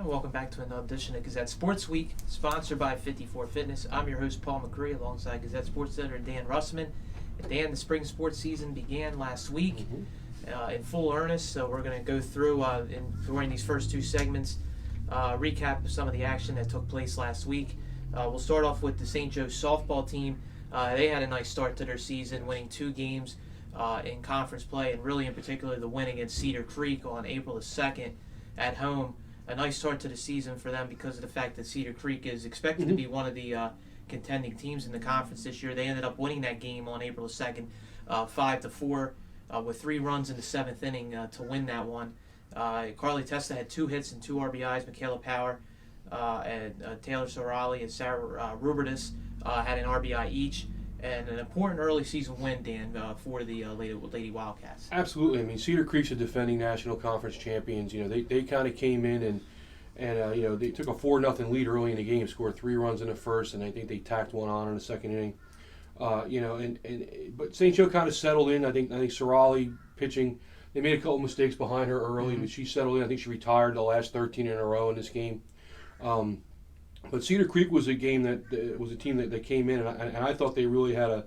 Welcome back to another edition of Gazette Sports Week, sponsored by 54 Fitness. I'm your host, Paul McCree, alongside Gazette Sports Editor Dan Russman. And Dan, the spring sports season began last week in full earnest, so we're going to go through, during these first two segments, recap of some of the action that took place last week. We'll start off with the St. Joe softball team. They had a nice start to their season, winning 2 games in conference play, and really in particular the win against Cedar Creek on April the 2nd at home. A nice start to the season for them because of the fact that Cedar Creek is expected to be one of the contending teams in the conference this year. They ended up winning that game on April the 2nd, 5-4, with 3 runs in the 7th inning to win that one. Carly Testa had 2 hits and 2 RBIs. Michaela Power and Taylor Sorali and Sarah Rubertus had an RBI each. And an important early season win, Dan, for the Lady Wildcats. Absolutely. I mean, Cedar Creek's a defending National Conference champions. You know, they kind of came in and you know, they took a 4-0 lead early in the game, scored 3 runs in the first, and I think they tacked one on in the second inning. You know, but St. Joe kind of settled in. I think Sorali pitching. They made a couple mistakes behind her early, but she settled in. I think she retired the last 13 in a row in this game. But Cedar Creek was a game that was a team that came in, and I thought they really had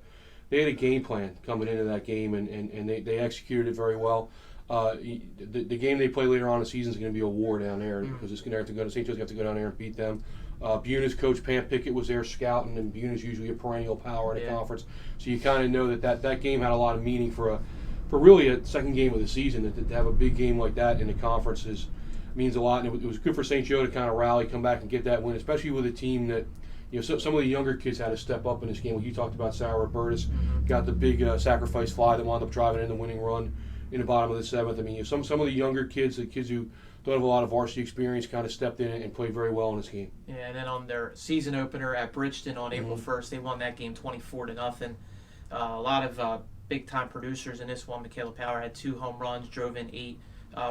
a game plan coming into that game, and they executed it very well. The game they play later on in the season is going to be a war down there because it's going to have to go to St. Joe's. Have to go down there and beat them. Buna's coach Pam Pickett was there scouting, and Buna's usually a perennial power in the conference, so you kind of know that game had a lot of meaning for really a second game of the season. To have a big game like that in the conference means a lot, and it was good for St. Joe to kind of rally, come back and get that win, especially with a team that, you know, some of the younger kids had to step up in this game. Like you talked about, Sarah Robertus got the big sacrifice fly that wound up driving in the winning run in the bottom of the 7th. I mean, you know, some of the younger kids, the kids who don't have a lot of varsity experience, kind of stepped in and played very well in this game. Yeah, and then on their season opener at Bridgeton on April 1st, they won that game 24-0. A lot of big-time producers in this one. Michaela Power had 2 home runs, drove in 8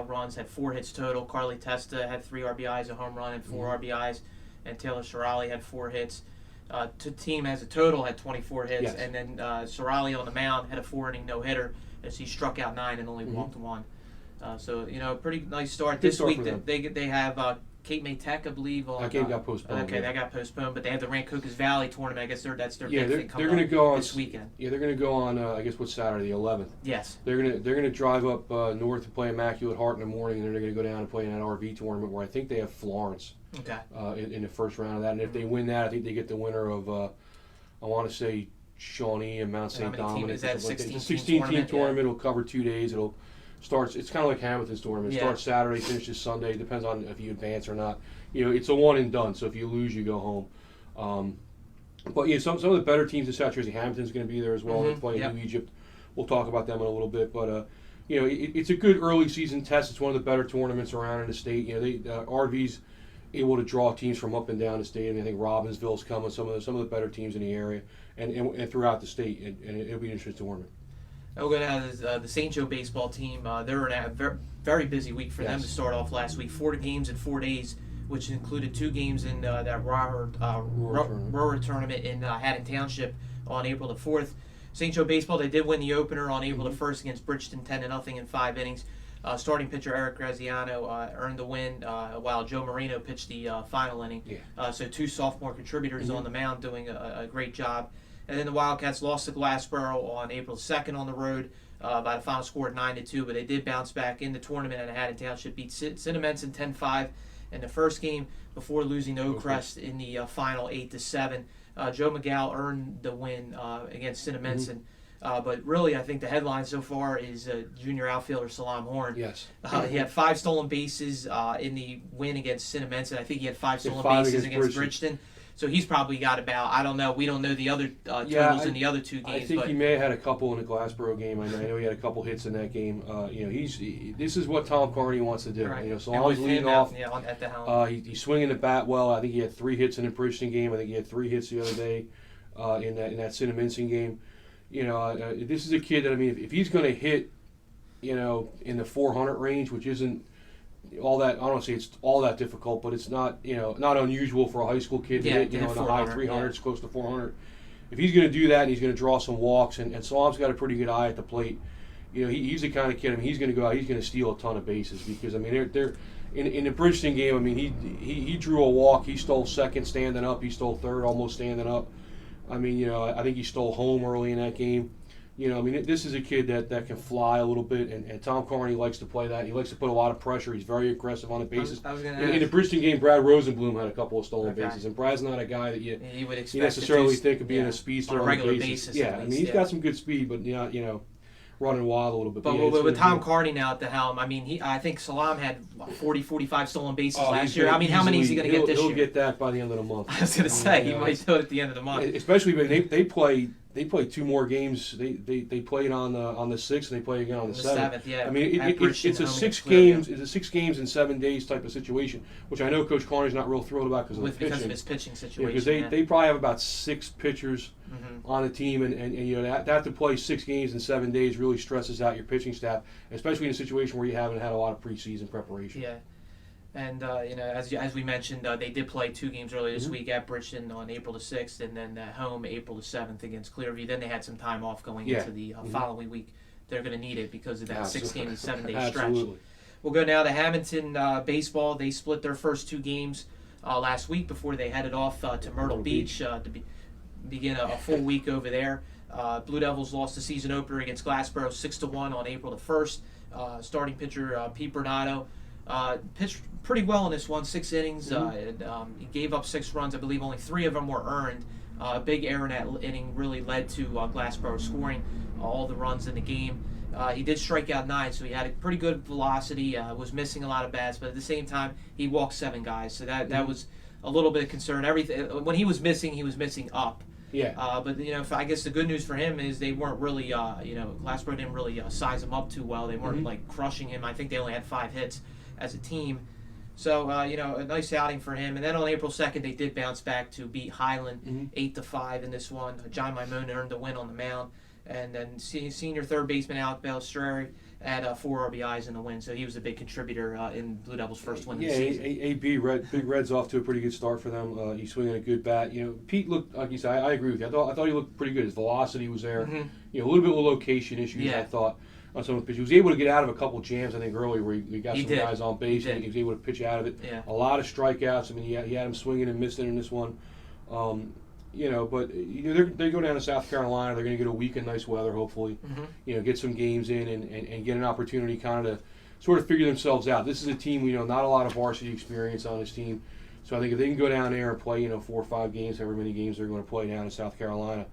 runs, had 4 hits total. Carly Testa had 3 RBIs, a home run, and 4 RBIs. And Taylor Sorali had 4 hits. The team as a total had 24 hits. And then Sorali on the mound had a 4-inning no-hitter as he struck out 9 and only walked 1. So, you know, a pretty nice start. This week they have Cape May Tech, I believe. That game got postponed. Okay, that got postponed, but they have the Rancocas Valley tournament. I guess that's their big thing coming they're going to go on this weekend. Yeah, they're going to go on. I guess what's Saturday, the 11th. Yes. They're going to drive up north to play Immaculate Heart in the morning, and then they're going to go down and play in that RV tournament where I think they have Florence. Okay. In the first round of that, and if they win that, I think they get the winner of I want to say Shawnee and Mount St. Dominic. Is that 16 16-team tournament? It'll cover 2 days. It'll start. It's kind of like Hammonton's tournament. It starts Saturday, finishes Sunday. Depends on if you advance or not. You know, it's a one and done. So if you lose, you go home. But yeah, some of the better teams in South Jersey, Hammonton's going to be there as well. They're playing New Egypt. We'll talk about them in a little bit. But you know, it's a good early season test. It's one of the better tournaments around in the state. You know, RV's able to draw teams from up and down the state. And I think Robbinsville's coming. Some of the better teams in the area and throughout the state. And it'll be an interesting tournament. We're going to have the St. Joe baseball team. They're in a very busy week for them to start off last week. 4 games in 4 days, which included 2 games in that rower tournament in Haddon Township on April the 4th. St. Joe baseball, they did win the opener on April the 1st against Bridgeton 10-0 in 5 innings. Starting pitcher Eric Graziano earned the win while Joe Marino pitched the final inning. So 2 sophomore contributors on the mound doing a great job. And then the Wildcats lost to Glassboro on April 2nd on the road by the final score of 9-2, but they did bounce back in the tournament and Haddon Township beat Cinnaminson 10-5 in the first game before losing to Oakcrest in the final 8-7. Joe McGow earned the win against Cinnaminson. But really, I think the headline so far is junior outfielder Salam Horn. Yes. He had 5 stolen bases in the win against Cinnaminson. I think he had 5 stolen bases against Bridgeton. So he's probably got about, I don't know, we don't know the other totals in the other 2 games. I think he may have had a couple in the Glassboro game. I know he had a couple hits in that game. You know, this is what Tom Carney wants to do. Right. You know, Salam's leading off. At the helm. He's swinging the bat well. I think he had 3 hits in the Bridgeton game. I think he had 3 hits the other day in that Cinnaminson game. You know, this is a kid that, I mean, if he's going to hit, you know, in the 400 range, which isn't all that, I don't want to say it's all that difficult, but it's not, you know, not unusual for a high school kid to hit, you know, in the high 300s, close to 400. If he's going to do that and he's going to draw some walks, and Salam's got a pretty good eye at the plate, he's the kind of kid. I mean, he's going to go out. He's going to steal a ton of bases because I mean, they're in the Bridgeton game. I mean, he drew a walk. He stole second standing up. He stole third almost standing up. I mean, I think he stole home early in that game. I mean, this is a kid that can fly a little bit, and Tom Carney likes to play that. He likes to put a lot of pressure. He's very aggressive on the bases. In the Bridgeton game, Brad Rosenblum had a couple of stolen bases, and Brad's not a guy that you would expect necessarily think of being a speedster on a regular bases. basis. Yeah, I mean, he's got some good speed, but running wild a little bit. But with Tom Carney now at the helm, I mean, I think Salam had 40, 45 stolen bases last year. I mean, how many is he going to get this year? He'll get that by the end of the month. I was going to say, he might do it at the end of the month. Especially when they play 2 more games. They played on the 6th and they play again on the 7th. Yeah. I mean, it's a 6 games. It's a 6 games in 7 days type of situation, which I know Coach Carney's not real thrilled about because of his pitching situation. Because they probably have about 6 pitchers on the team, and to have to play 6 games in 7 days really stresses out your pitching staff, especially in a situation where you haven't had a lot of preseason preparation. Yeah. And as we mentioned, they did play 2 games earlier this week at Bridgeton on April the 6th, and then at home April the 7th against Clearview. Then they had some time off going into the following week. They're going to need it because of that 6 game and 7 day stretch. Absolutely. We'll go now to Hammonton baseball. They split their first 2 games last week before they headed off to Myrtle Beach to begin a full week over there. Blue Devils lost the season opener against Glassboro 6-1 on April the 1st. Starting pitcher Pete Bernardo pitched pretty well in this one, 6 innings. He gave up 6 runs. I believe only 3 of them were earned. A big error in that inning really led to Glassboro scoring all the runs in the game. He did strike out 9, so he had a pretty good velocity. Was missing a lot of bats, but at the same time, he walked 7 guys, so that was a little bit of concern. Everything when he was missing up. Yeah. But I guess the good news for him is they weren't really, Glassboro didn't really size him up too well. They weren't like crushing him. I think they only had 5 hits as a team. So, a nice outing for him. And then on April 2nd, they did bounce back to beat Highland 8-5 in this one. John Maimone earned the win on the mound. And then senior third baseman Alec Balestreri had 4 RBIs in the win. So he was a big contributor in Blue Devils' first win of the season. AB, Big Red's off to a pretty good start for them. He's swinging a good bat. Pete looked, like you said, I agree with you. I thought he looked pretty good. His velocity was there. A little bit of location issues, I thought. On some of the pitches. He was able to get out of a couple jams, I think, early where he got some guys on base and he was able to pitch out of it. Yeah. A lot of strikeouts. I mean, he had him swinging and missing in this one. But they go down to South Carolina. They're going to get a week of nice weather, hopefully. Get some games in and get an opportunity kind of to sort of figure themselves out. This is a team, not a lot of varsity experience on this team. So I think if they can go down there and play, 4 or 5 games, however many games they're going to play down in South Carolina,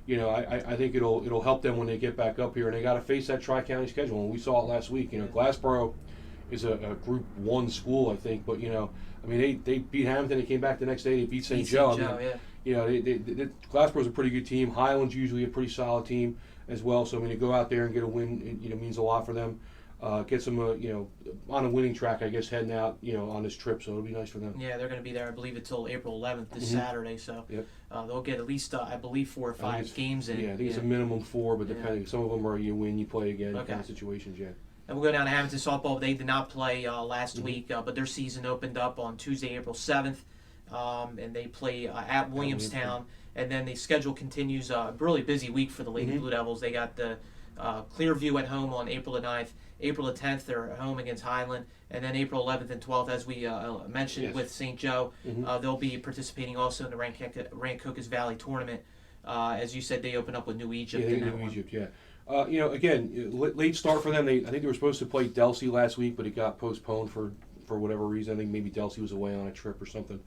I think it'll help them when they get back up here, and they got to face that Tri-County schedule. And we saw it last week. Glassboro is a Group 1 school, I think, but they beat Hammonton. They came back the next day. They beat St. Joe. Glassboro's a pretty good team. Highland's usually a pretty solid team as well. So to go out there and get a win, means a lot for them. Get some, on a winning track, I guess, heading out, on this trip. So it'll be nice for them. Yeah, they're going to be there, I believe, until April 11th, this Saturday. So they'll get at least, I believe, 4 or 5 games in. Yeah, I think it's a minimum 4, but depending, some of them are you win, you play again, kind of situations. Yeah. And we'll go down to Hammonton softball. They did not play last week, but their season opened up on Tuesday, April 7th, and they play at Williamstown. And then the schedule continues. A really busy week for the Lady Blue Devils. They got the Clearview at home on April the 9th. April the 10th, they're at home against Highland. And then April 11th and 12th, as we mentioned with St. Joe, they'll be participating also in the Rancocas Valley Tournament. As you said, they open up with New Egypt. New Egypt, yeah. Again, late start for them. I think they were supposed to play Delsey last week, but it got postponed for whatever reason. I think maybe Delsey was away on a trip or something.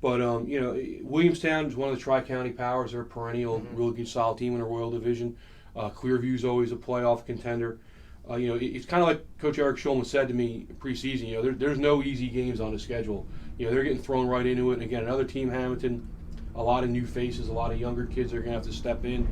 But, Williamstown is one of the Tri-County powers. They're a perennial, really good, solid team in the Royal Division. Clearview's always a playoff contender. It's kind of like Coach Eric Schulman said to me preseason. There's no easy games on the schedule. They're getting thrown right into it. And again, another team, Hammonton, a lot of new faces, a lot of younger kids are going to have to step in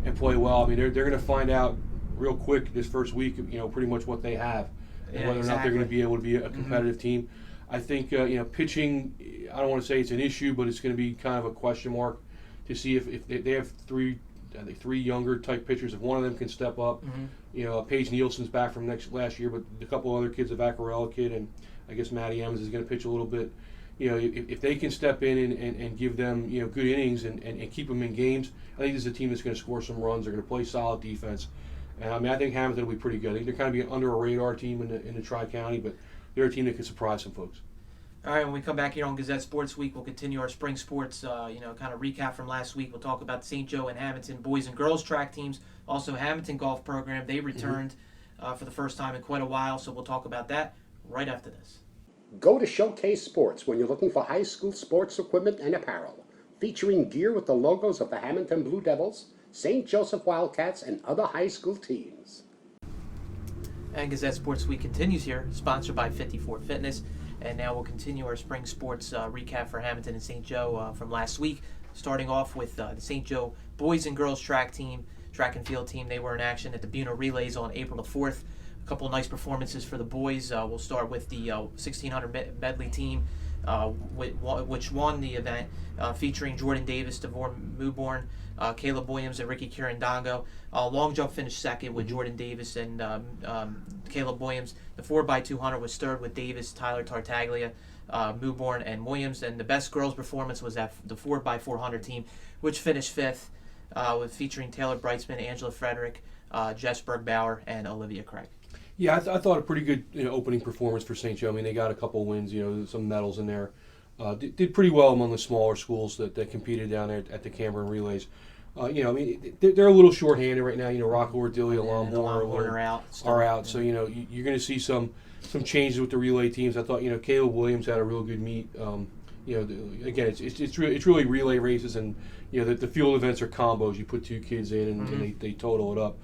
and play well. I mean, they're going to find out real quick this first week, pretty much what they have and whether or not they're going to be able to be a competitive team. I think, pitching, I don't want to say it's an issue, but it's going to be kind of a question mark to see if they have 3 younger type pitchers. If one of them can step up, Paige Nielsen's back from last year, but a couple other kids, a Vaccarella kid, and I guess Maddie Emmons is going to pitch a little bit. If they can step in and give them good innings and keep them in games, I think this is a team that's going to score some runs. They're going to play solid defense, And I mean, I think Hammonton will be pretty good. I think they're kind of being under a radar team in the Tri-County, but they're a team that could surprise some folks. All right, when we come back here on Gazette Sports Week, we'll continue our spring sports, kind of recap from last week. We'll talk about the St. Joe and Hammonton boys and girls track teams. Also, Hammonton golf program. They returned for the first time in quite a while, so we'll talk about that right after this. Go to Showcase Sports when you're looking for high school sports equipment and apparel, featuring gear with the logos of the Hammonton Blue Devils, St. Joseph Wildcats, and other high school teams. And Gazette Sports Week continues here, sponsored by 54 Fitness. And now we'll continue our spring sports recap for Hammonton and St. Joe from last week, starting off with the St. Joe boys and girls track and field team. They were in action at the Buno Relays on April the 4th. A couple of nice performances for the boys. We'll start with the 1600 medley team, which won the event, featuring Jordan Davis, Devore Mewborn, Caleb Williams, and Ricky Kirandongo. Long jump finished second with Jordan Davis and Caleb Williams. The 4x200 was third with Davis, Tyler Tartaglia, Mewborn, and Williams. And the best girls' performance was at the 4x400 team, which finished fifth, with featuring Taylor Brightsman, Angela Frederick, Jess Bergbauer, and Olivia Craig. Yeah, I thought a pretty good opening performance for St. Joe. I mean, they got a couple wins, some medals in there. Did pretty well among the smaller schools that competed down there at the Cameron Relays. I mean, they're a little shorthanded right now. Rockwood, Dilly, Longhorn are out. So, you're going to see some changes with the relay teams. I thought, Caleb Williams had a real good meet. Again, it's really relay races, and the field events are combos. You put two kids in, and they total it up.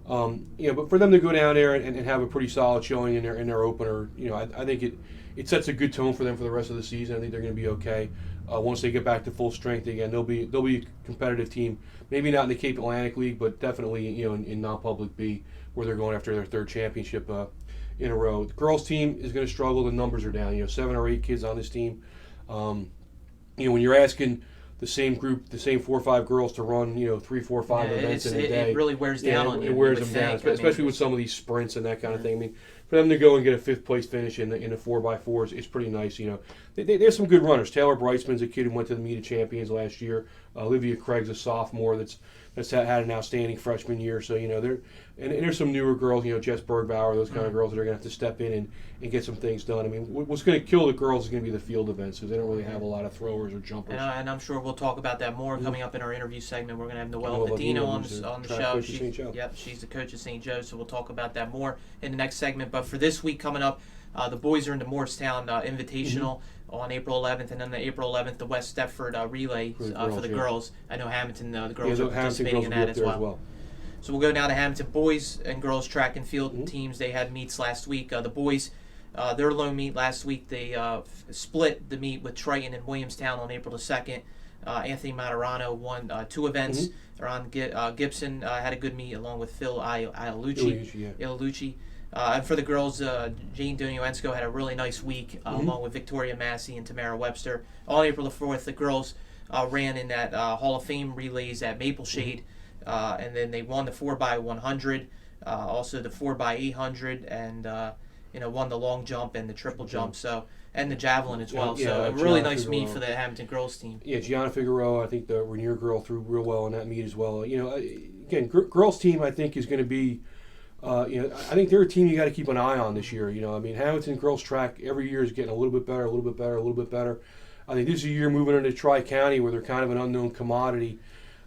But for them to go down there and have a pretty solid showing in their opener, I think it sets a good tone for them for the rest of the season. I think they're going to be okay. Once they get back to full strength again, they'll be a competitive team. Maybe not in the Cape Atlantic League, but definitely in non-public B, where they're going after their third championship in a row. The girls team is going to struggle. The numbers are down. 7 or 8 kids on this team. When you're asking the same group, the same 4 or 5 girls to run, 3, 4, 5 events in a day. It really wears down on you. It wears them down, especially with some of these sprints and that kind of thing. I mean, for them to go and get a 5th place finish in the 4x4s, it's pretty nice. There's some good runners. Taylor Brightsman's a kid who went to the Meet of Champions last year. Olivia Craig's a sophomore that's had an outstanding freshman year. So there's some newer girls. Jess Bergbauer, those kind of girls that are going to have to step in and get some things done. I mean, what's going to kill the girls is going to be the field events, because they don't really have a lot of throwers or jumpers. And I'm sure we'll talk about that more coming up in our interview segment. We're going to have Noelle Medina on the show. She's the coach of St. Joe, so we'll talk about that more in the next segment. But for this week coming up, the boys are in the Morristown Invitational on April 11th, and then the April 11th, the West Stepford Relay for the girls. I know Hammonton, the girls are participating in that as well. So we'll go now to Hammonton boys and girls track and field teams. They had meets last week. The boys, their lone meet last week, they split the meet with Triton and Williamstown on April the 2nd. Anthony Materano won 2 events. Ron Gibson had a good meet along with Phil Ialucci. And for the girls, Jane Donioensko had a really nice week, along with Victoria Massey and Tamara Webster. On April the 4th, the girls ran in that Hall of Fame relays at Maple Shade, and then they won the 4x100, also the 4x800, and won the long jump and the triple jump. So, and the javelin as well. So a really nice meet for the Hammonton girls team. Yeah, Gianna Figueroa, I think the Rainier girl threw real well in that meet as well. Again, girls team I think is going to be. I think they're a team you got to keep an eye on this year. I mean, Hammonton girls track every year is getting a little bit better. I think this is a year moving into Tri-County where they're kind of an unknown commodity.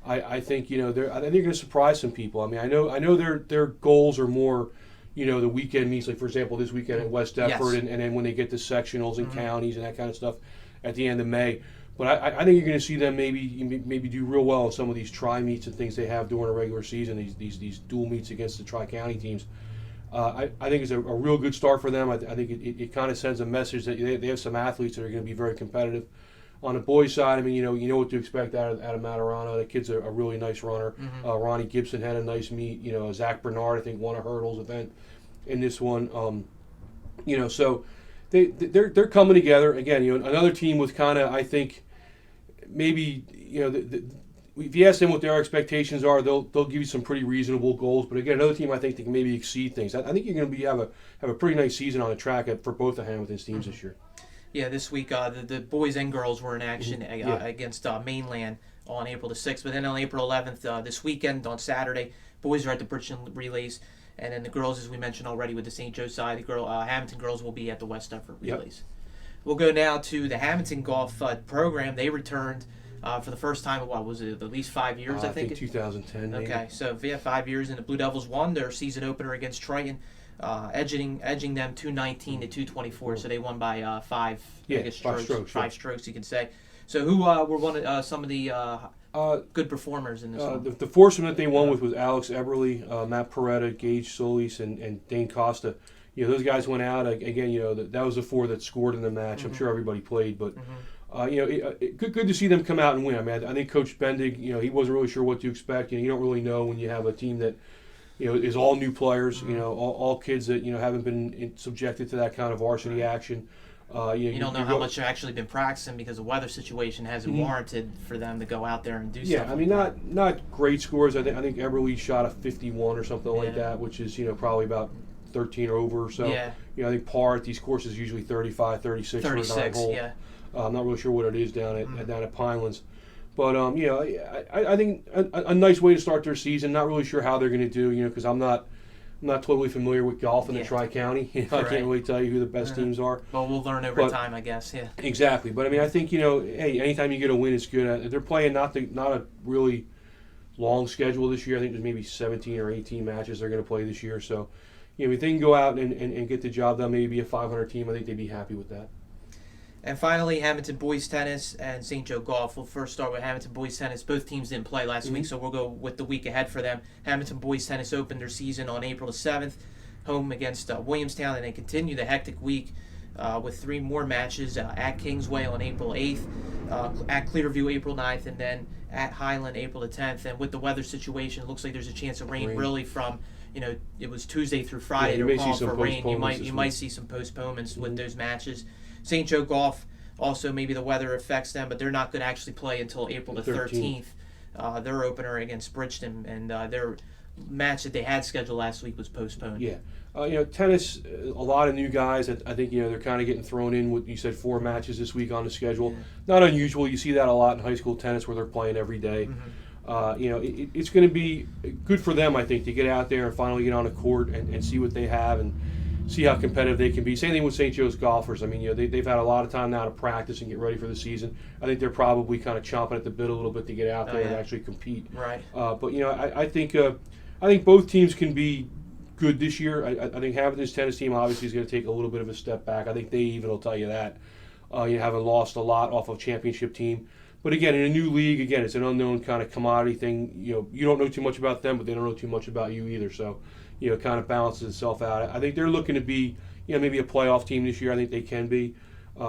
I think they're going to surprise some people. I mean, I know their goals are more, the weekend meets, like for example this weekend at West Deptford, and then when they get to sectionals and counties and that kind of stuff at the end of May. But I think you're going to see them maybe do real well in some of these tri-meets and things they have during a regular season, these dual meets against the Tri-County teams. I think it's a real good start for them. I think it kind of sends a message that they have some athletes that are going to be very competitive. On the boys' side, I mean, you know what to expect out of Materano. The kid's a really nice runner. Ronnie Gibson had a nice meet. Zach Bernard, I think, won a hurdles event in this one. So they're coming together again. Another team with kind of, I think, maybe if you ask them what their expectations are, they'll give you some pretty reasonable goals. But again, another team I think that can maybe exceed things. I think you're going to have a pretty nice season on the track for both of Hammonton's teams this year. Yeah, this week the boys and girls were in action against Mainland on April the 6th. But then on April 11th, this weekend on Saturday, boys are at the Bridgeton Relays. And then the girls, as we mentioned already, with the St. Joe side, the Hammonton girls will be at the West Duffer Relays. We'll go now to the Hammonton Golf program. They returned for the first time in, what was it, at least 5 years, I think? 2010, maybe. Okay, so 5 years, and the Blue Devils won their season opener against Triton, edging them 219 to 224. So they won by five strokes, you can say. So who were some of the good performers in this one? The foursome that they won with was Alex Eberly, Matt Peretta, Gage Solis, and Dane Costa. Those guys went out again. That was the four that scored in the match. I'm sure everybody played, but good to see them come out and win. I mean, I think Coach Bendig, he wasn't really sure what to expect. You don't really know when you have a team that is all new players. All kids that haven't been subjected to that kind of varsity action. You don't know how much they've actually been practicing because the weather situation hasn't warranted for them to go out there and do stuff. Yeah, I mean, not great scores. I think Eberly shot a 51 or something like that, which is probably about 13 or over. So I think par at these courses is usually 35, 36 for a 9 hole. Yeah. I'm not really sure what it is down at Pinelands. But I think a nice way to start their season. Not really sure how they're going to do, because I'm not totally familiar with golf in the Tri-County. I can't really tell you who the best teams are. Well, we'll learn over time, I guess. Yeah. Exactly, but I mean, I think hey, anytime you get a win, it's good. They're playing not a really long schedule this year. I think there's maybe 17 or 18 matches they're going to play this year. So, if they can go out and get the job done, maybe be a 500 team, I think they'd be happy with that. And finally, Hammonton Boys Tennis and St. Joe Golf. We'll first start with Hammonton Boys Tennis. Both teams didn't play last week, so we'll go with the week ahead for them. Hammonton Boys Tennis opened their season on April the 7th, home against Williamstown, and they continue the hectic week with 3 more matches at Kingsway on April 8th, at Clearview April 9th, and then at Highland April the 10th. And with the weather situation, it looks like there's a chance of rain really from, it was Tuesday through Friday. You may see some for rain. You might week. see some postponements with those matches. St. Joe Golf, also maybe the weather affects them, but they're not going to actually play until April the 13th. Their opener against Bridgeton, and their match that they had scheduled last week was postponed. Yeah. Tennis, a lot of new guys. I think, they're kind of getting thrown in with, you said, 4 matches this week on the schedule. Yeah. Not unusual. You see that a lot in high school tennis where they're playing every day. It's going to be good for them, I think, to get out there and finally get on the court and see what they have and see how competitive they can be. Same thing with St. Joe's golfers. I mean, they've had a lot of time now to practice and get ready for the season. I think they're probably kind of chomping at the bit a little bit to get out there and actually compete. Right. But I think both teams can be good this year. I think Hammonton's tennis team obviously is going to take a little bit of a step back. I think they even will tell you that. Having lost a lot off of championship team. But again, in a new league, it's an unknown kind of commodity thing. You don't know too much about them, but they don't know too much about you either. So, it kind of balances itself out. I think they're looking to be, maybe a playoff team this year. I think they can be.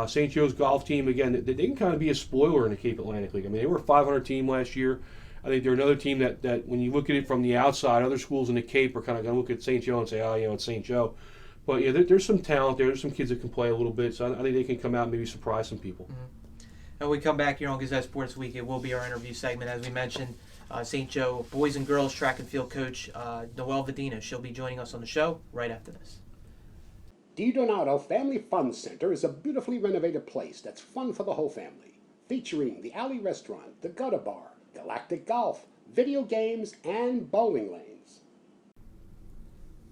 St. Joe's golf team, again, they can kind of be a spoiler in the Cape Atlantic League. I mean, they were a 500 team last year. I think they're another team that when you look at it from the outside, other schools in the Cape are kind of going to look at St. Joe and say, it's St. Joe. But there's some talent there. There's some kids that can play a little bit. So I think they can come out and maybe surprise some people. And we come back here on Gazette Sports Week. It will be our interview segment, as we mentioned. St. Joe boys and girls track and field coach Noelle Vadina. She'll be joining us on the show right after this. Di Donato Family Fun Center is a beautifully renovated place that's fun for the whole family, featuring the Alley Restaurant, the Gutter Bar, Galactic Golf, video games, and bowling lanes.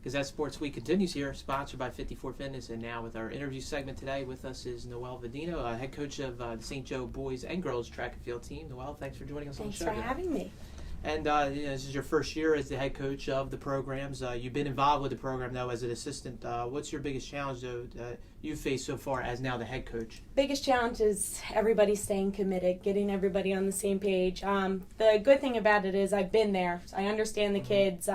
Gazette Sports Week continues here, sponsored by 54 Fitness, and now with our interview segment today, with us is Noelle Vadina, head coach of the St. Joe boys and girls track and field team. Noelle, thanks for joining us on the show. Thanks for having me. And this is your first year as the head coach of the programs. You've been involved with the program, though, as an assistant. What's your biggest challenge, though, that you've faced so far as now the head coach? Biggest challenge is everybody staying committed, getting everybody on the same page. The good thing about it is I've been there. I understand the kids.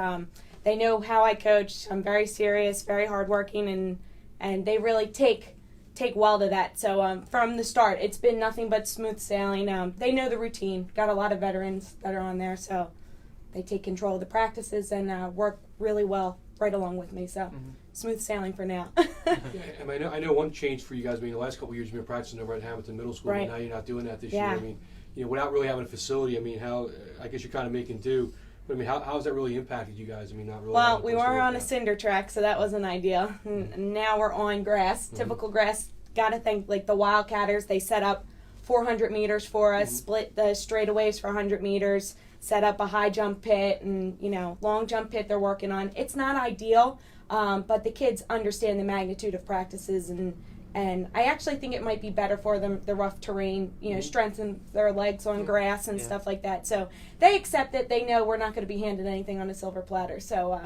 They know how I coach. I'm very serious, very hardworking, and they really take well to that. So from the start, it's been nothing but smooth sailing. They know the routine. Got a lot of veterans that are on there, so they take control of the practices and work really well right along with me. So smooth sailing for now. I know one change for you guys. I mean, the last couple of years you've been practicing over at Hammonton Middle School, but now you're not doing that this year. I mean, without really having a facility, I mean, I guess you're kind of making do. But I mean, how has that really impacted you guys? I mean, not really. Well, we were on a cinder track, so that wasn't ideal. Now we're on grass, typical grass. Got to think, like the Wildcatters, they set up 400 meters for us, split the straightaways for 100 meters, set up a high jump pit and, long jump pit they're working on. It's not ideal, but the kids understand the magnitude of practices, and I actually think it might be better for them, the rough terrain, strengthen their legs on grass and stuff like that. So they accept it. They know we're not going to be handed anything on a silver platter. So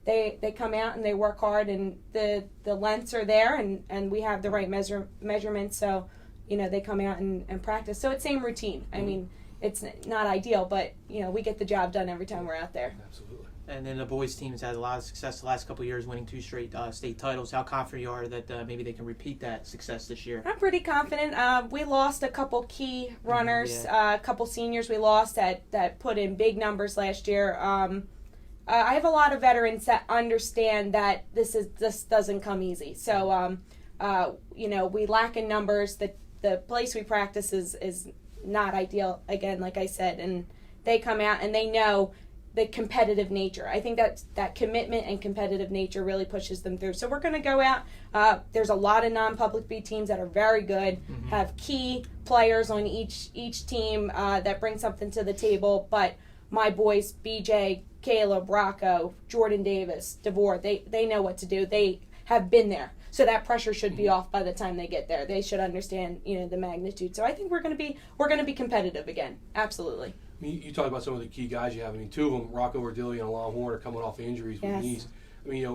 they come out and they work hard, and the lengths are there, and we have the right measurements. So, they come out and practice. So it's same routine. I mean, it's not ideal, but, we get the job done every time we're out there. Absolutely. And then the boys' team has had a lot of success the last couple of years, winning 2 straight state titles. How confident you are that maybe they can repeat that success this year? I'm pretty confident. We lost a couple key runners, a couple seniors we lost that put in big numbers last year. I have a lot of veterans that understand that this doesn't come easy. So, we lack in numbers. The place we practice is not ideal, again, like I said, and they come out and they know the competitive nature. I think that commitment and competitive nature really pushes them through. So we're going to go out. There's a lot of non-public B teams that are very good, have key players on each team that bring something to the table. But my boys, BJ, Caleb, Rocco, Jordan Davis, DeVore, they know what to do. They have been there. So that pressure should be off by the time they get there. They should understand, the magnitude. So I think we're going to be competitive again. Absolutely. I mean, you talk about some of the key guys you have. I mean, 2 of them, Rocco Ordilli and Alon Horn, are coming off injuries with knees. I mean,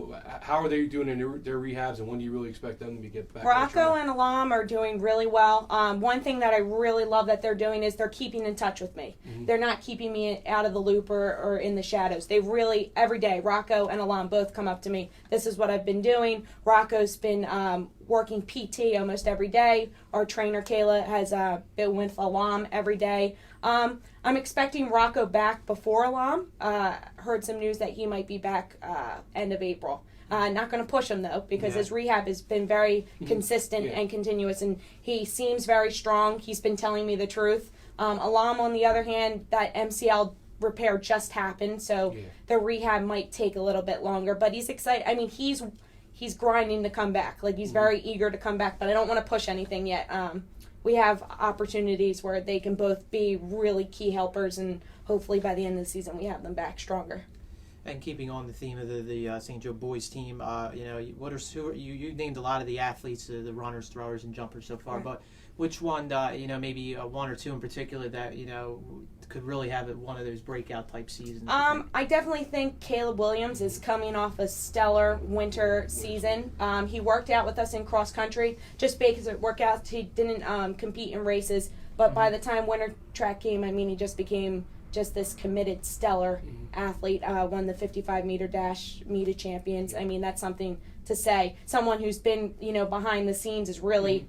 how are they doing in their rehabs, and when do you really expect them to get back? Rocco and Alam are doing really well. One thing that I really love that they're doing is they're keeping in touch with me. They're not keeping me out of the loop or in the shadows. They really, every day, Rocco and Alam both come up to me. This is what I've been doing. Rocco's been working PT almost every day. Our trainer, Kayla, has been with Alam every day. I'm expecting Rocco back before Alam. Heard some news that he might be back end of April. Not going to push him, though, because his rehab has been very consistent and continuous, and he seems very strong. He's been telling me the truth. Alam, on the other hand, that MCL repair just happened, so the rehab might take a little bit longer, but he's excited. I mean, he's grinding to come back. Like, he's very eager to come back, but I don't want to push anything yet. We have opportunities where they can both be really key helpers, and hopefully by the end of the season we have them back stronger. And keeping on the theme of the St. Joe boys team, you named a lot of the athletes, the runners, throwers, and jumpers so far, but which one, maybe 1 or 2 in particular that, could really have one of those breakout type seasons? I definitely think Caleb Williams is coming off a stellar winter season. He worked out with us in cross country. Just because it worked out, he didn't compete in races, but by the time winter track came, I mean, he just became this committed, stellar athlete. Won the 55-meter dash meet of champions. I mean, that's something to say. Someone who's been, behind the scenes is really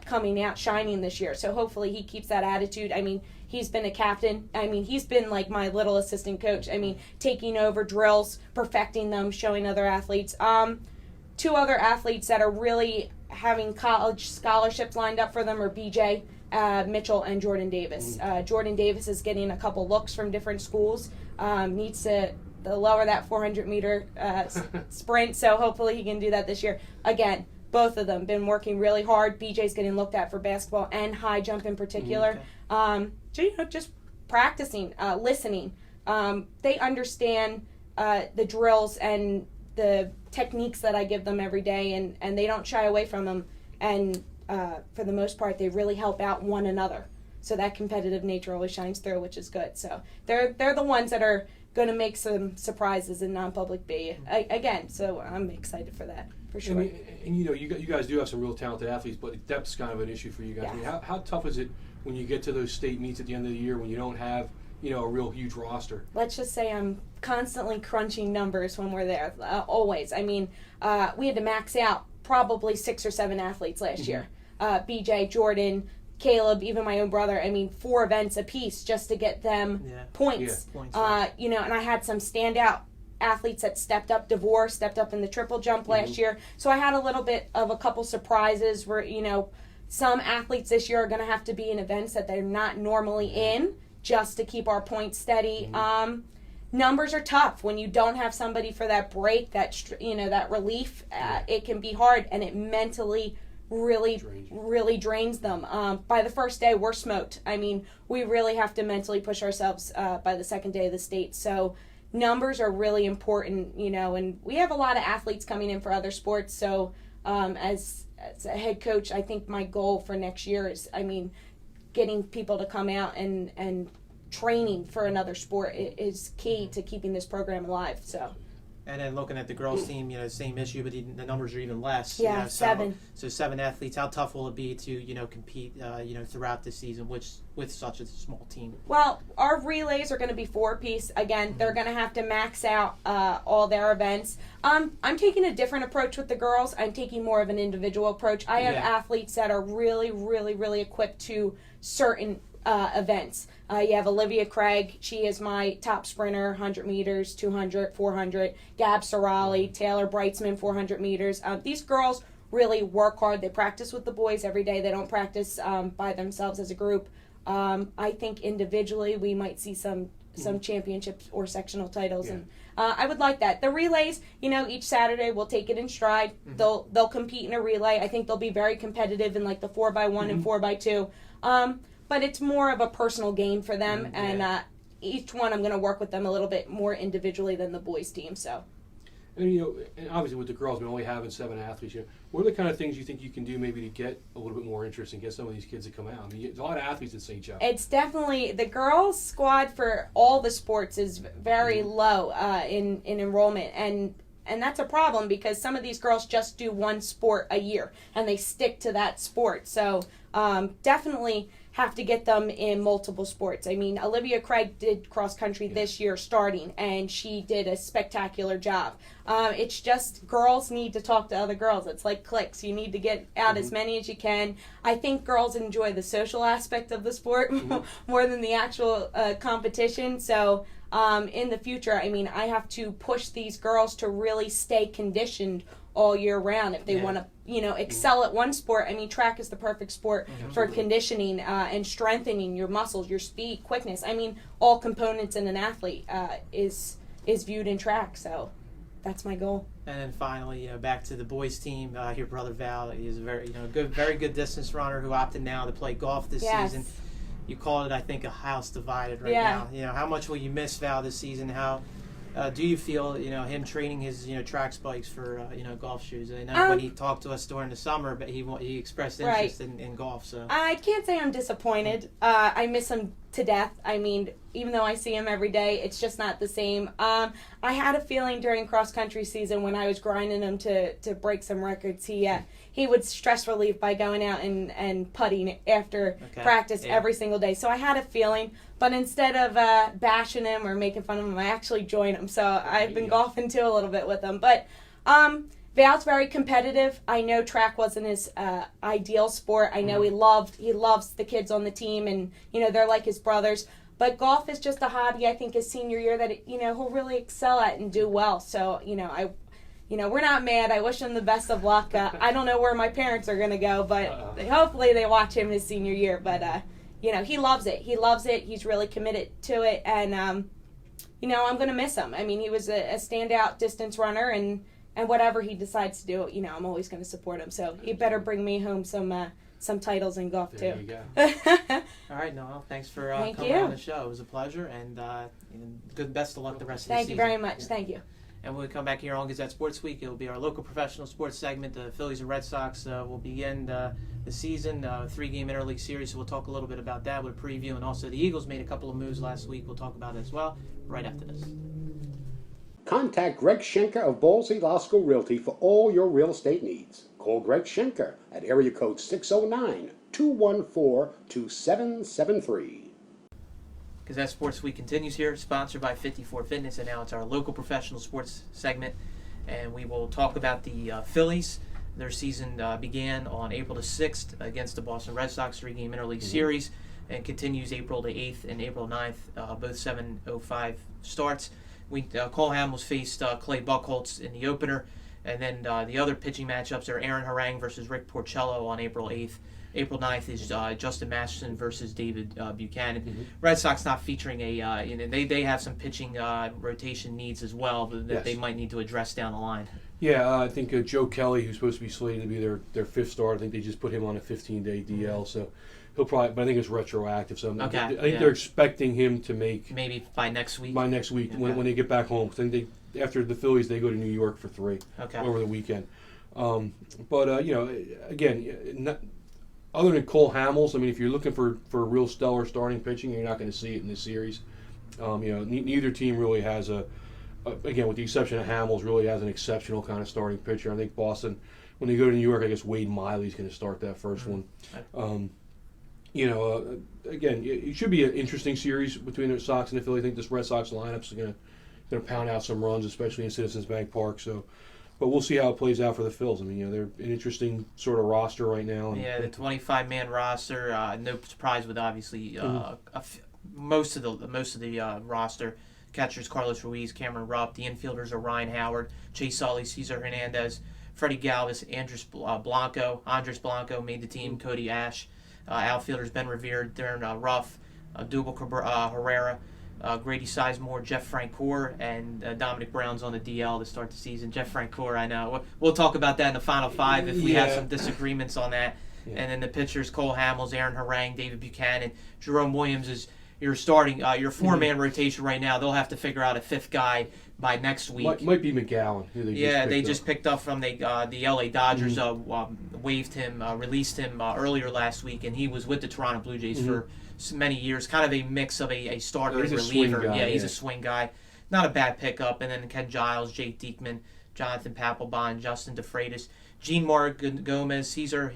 coming out shining this year. So hopefully he keeps that attitude. I mean, he's been a captain. I mean, he's been like my little assistant coach. I mean, taking over drills, perfecting them, showing other athletes. 2 other athletes that are really having college scholarships lined up for them are BJ Mitchell and Jordan Davis. Jordan Davis is getting a couple looks from different schools. Needs to lower that 400-meter sprint, so hopefully he can do that this year. Again, both of them been working really hard. BJ's getting looked at for basketball and high jump in particular. Just practicing, listening. They understand the drills and the techniques that I give them every day, and they don't shy away from them. And for the most part, they really help out one another. So that competitive nature always shines through, which is good. So they're the ones that are going to make some surprises in non-public B again. So I'm excited for that, for sure. And you guys do have some real talented athletes, but depth's kind of an issue for you guys. Yeah. I mean, how tough is it when you get to those state meets at the end of the year when you don't have a real huge roster? Let's just say I'm constantly crunching numbers when we're there, always. I mean, we had to max out probably 6 or 7 athletes last year. BJ, Jordan, Caleb, even my own brother. I mean, 4 events apiece just to get them points. And I had some standout athletes that stepped up. DeVore stepped up in the triple jump last year. So I had a little bit of a couple surprises where, some athletes this year are going to have to be in events that they're not normally in just to keep our points steady. Numbers are tough when you don't have somebody for that break, that relief. It can be hard, and it mentally really drains them. By the first day, we're smoked. I mean, we really have to mentally push ourselves by the second day of the state. So numbers are really important, and we have a lot of athletes coming in for other sports. So as a head coach, I think my goal for next year is, getting people to come out and training for another sport is key to keeping this program alive. So. And then looking at the girls' team, same issue, but the numbers are even less. Yeah, 7. So 7 athletes. How tough will it be to, compete, throughout the season with such a small team? Well, our relays are going to be 4-piece. Again, they're going to have to max out all their events. I'm taking a different approach with the girls. I'm taking more of an individual approach. I have athletes that are really, really, really equipped to certain events. You have Olivia Craig. She is my top sprinter, 100 meters, 200, 400. Gab Sarali, Taylor Breitzman, 400 meters. These girls really work hard. They practice with the boys every day. They don't practice by themselves as a group. I think individually we might see some championships or sectional titles, and I would like that. The relays, each Saturday we'll take it in stride. They'll compete in a relay. I think they'll be very competitive in like the 4x1 and 4x2. But it's more of a personal game for them, and each one I'm going to work with them a little bit more individually than the boys' team. So, and and obviously with the girls, we're only having 7 athletes. What are the kind of things you think you can do maybe to get a little bit more interest and get some of these kids to come out? There's a lot of athletes at St. Joe. It's definitely the girls' squad for all the sports is very low in enrollment, and that's a problem because some of these girls just do one sport a year and they stick to that sport. So definitely have to get them in multiple sports. Olivia Craig did cross country this year starting, and she did a spectacular job. It's just girls need to talk to other girls. It's like cliques. You need to get out as many as you can. I think girls enjoy the social aspect of the sport more than the actual competition. So in the future, I have to push these girls to really stay conditioned all year round if they want to excel at one sport. Track is the perfect sport for conditioning and strengthening your muscles, your speed, quickness. All components in an athlete is viewed in track. So that's my goal. And then finally, back to the boys' team. Your brother Val is a very good distance runner who opted now to play golf this season. You called it, I think, a house divided now. How much will you miss Val this season? How do you feel, him training his, track spikes for, golf shoes? I know when he talked to us during the summer, but he expressed interest in golf. So I can't say I'm disappointed. I miss him to death. Even though I see him every day, it's just not the same. I had a feeling during cross-country season when I was grinding him to break some records, he would stress relieve by going out and putting after practice every single day. So I had a feeling, but instead of bashing him or making fun of him, I actually joined him. So I've been golfing too a little bit with him. But Val's very competitive. I know track wasn't his ideal sport. I know he loves the kids on the team, and they're like his brothers. But golf is just a hobby. I think his senior year that he'll really excel at and do well. So we're not mad. I wish him the best of luck. I don't know where my parents are going to go, but hopefully they watch him his senior year. But, he loves it. He loves it. He's really committed to it. And, I'm going to miss him. He was a standout distance runner, and whatever he decides to do, I'm always going to support him. So he better bring me home some titles in golf, there too. You go. All right, Noel. Thanks for coming on the show. It was a pleasure, and best of luck the rest of the season. Thank you very much. Thank you. And when we come back here on Gazette Sports Week, it will be our local professional sports segment. The Phillies and Red Sox will begin the season, 3-game interleague series. So we'll talk a little bit about that with a preview. And also the Eagles made a couple of moves last week. We'll talk about it as well right after this. Contact Greg Schenker of Ballsy Lasco Realty for all your real estate needs. Call Greg Schenker at area code 609-214-2773. Gazette Sports Week continues here, sponsored by 54 Fitness, and now it's our local professional sports segment, and we will talk about the Phillies. Their season began on April the 6th against the Boston Red Sox, 3-game interleague series, and continues April the 8th and April 9th, both 7:05 starts. Cole Hamels faced Clay Buchholz in the opener, and then the other pitching matchups are Aaron Harang versus Rick Porcello on April 8th. April 9th is Justin Masterson versus David Buchanan. Red Sox not featuring they have some pitching rotation needs as well that they might need to address down the line. Yeah, I think Joe Kelly, who's supposed to be slated to be their fifth starter, I think they just put him on a 15-day DL, so he'll probably, but I think it's retroactive. So Okay, I think they're expecting him to make maybe by next week. When they get back home. 'Cause I think after the Phillies, they go to New York for 3 over the weekend. But again, other than Cole Hamels, I mean, if you're looking for real stellar starting pitching, you're not going to see it in this series. Neither team really has again, with the exception of Hamels, really has an exceptional kind of starting pitcher. I think Boston, when they go to New York, I guess Wade Miley's going to start that first one. Again, it should be an interesting series between the Sox and the Phillies. I think this Red Sox lineup is going to pound out some runs, especially in Citizens Bank Park. So, but we'll see how it plays out for the Phils. I mean, they're an interesting sort of roster right now. The 25-man roster. No surprise with obviously most of the roster. Catchers Carlos Ruiz, Cameron Rupp. The infielders are Ryan Howard, Chase Utley, Cesar Hernandez, Freddie Galvis, Andres Blanco made the team. Cody Ash. Outfielders Ben Revere, Darren Ruff, Dougal Herrera, Grady Sizemore, Jeff Francoeur, and Dominic Brown's on the DL to start the season. Jeff Francoeur, I know. We'll talk about that in the final 5 if we have some disagreements on that. Yeah. And then the pitchers, Cole Hamels, Aaron Harang, David Buchanan, Jerome Williams is your starting, your 4-man rotation right now. They'll have to figure out a 5th guy by next week. Might be McGowan. They just picked up from the LA Dodgers. Waived him, released him earlier last week, and he was with the Toronto Blue Jays for many years. Kind of a mix of a starter and reliever. He's a swing guy. Not a bad pickup. And then Ken Giles, Jake Diekman, Jonathan Papelbon, Justin DeFreitas, Jean-Marc Gomez, Cesar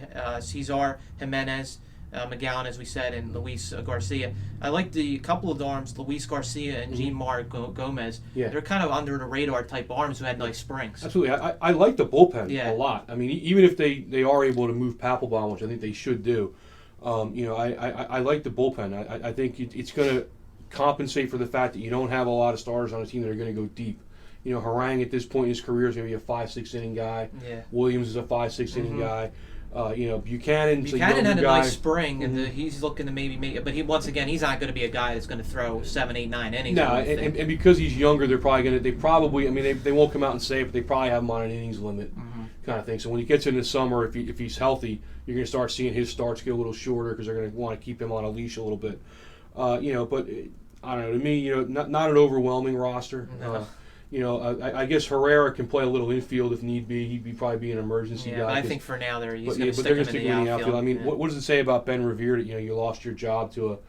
Jimenez, McGowan, as we said, and Luis Garcia. I like the couple of arms, Luis Garcia and Jean-Marc Gomez. Yeah. They're kind of under the radar type arms who had nice springs. Absolutely. I like the bullpen a lot. I mean, even if they are able to move Papelbon, which I think they should do, I like the bullpen. I think it's going to compensate for the fact that you don't have a lot of starters on a team that are going to go deep. Harang at this point in his career is going to be a 5-6 inning guy. Yeah. Williams is a 5-6 inning guy. Buchanan had a nice spring, and he's looking to maybe make it. But he's not going to be a guy that's going to throw 7, 8, 9 innings. No, and because he's younger, they won't come out and say it, but they probably have him on an innings limit kind of thing. So when he gets into summer, if he's healthy, you're going to start seeing his starts get a little shorter because they're going to want to keep him on a leash a little bit. But I don't know. To me, not an overwhelming roster. No. I guess Herrera can play a little infield if need be. He'd probably be an emergency guy. But I think for now he's going to stick him in the outfield. I mean, what does it say about Ben Revere that you lost your job to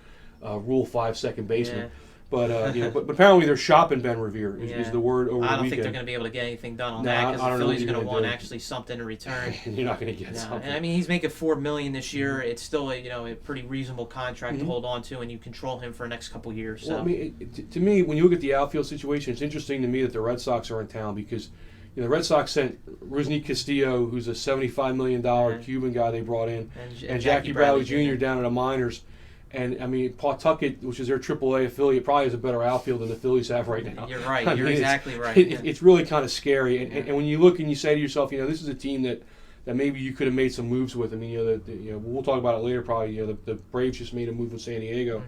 a Rule 5 second baseman? Yeah. But but apparently they're shopping Ben Revere is the word over the weekend. I don't think they're going to be able to get anything done on that because the Phillies are going to want actually something in return. And you're not going to get something. And I mean, he's making $4 million this year. It's still a pretty reasonable contract to hold on to, and you control him for the next couple of years. So. Well, I mean, to me, when you look at the outfield situation, it's interesting to me that the Red Sox are in town because the Red Sox sent Rusney Castillo, who's a $75 million Cuban guy they brought in, and Jackie Bradley Jr. down at the minors. And, I mean, Pawtucket, which is their AAA affiliate, probably has a better outfield than the Phillies have right now. You're right. You're exactly right. It's really kind of scary. And when you look and you say to yourself, this is a team that maybe you could have made some moves with. I mean, we'll talk about it later probably. The Braves just made a move with San Diego.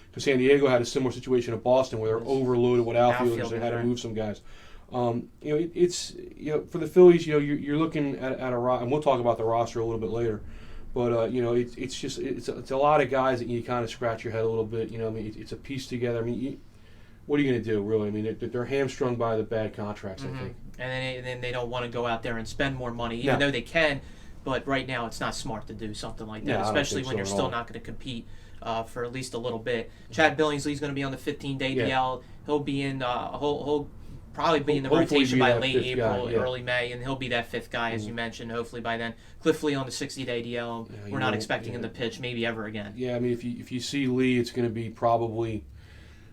Because San Diego had a similar situation at Boston where they're overloaded with outfielders and had to move some guys. It's for the Phillies, you're looking at a roster, and we'll talk about the roster a little bit later. But it's a lot of guys that you kind of scratch your head a little bit. I mean, it's a piece together. I mean, what are you going to do, really? I mean, they're hamstrung by the bad contracts, I think. And then they don't want to go out there and spend more money, even though they can. But right now, it's not smart to do something like that, especially when you're still not going to compete for at least a little bit. Chad Billingsley's going to be on the 15-day DL. He'll be in. He'll probably be in the rotation by late April, early May, and he'll be that 5th guy, as you mentioned, hopefully by then. Cliff Lee on the 60-day DL. We're not expecting him to pitch maybe ever again. Yeah, I mean, if you see Lee, it's going to be probably,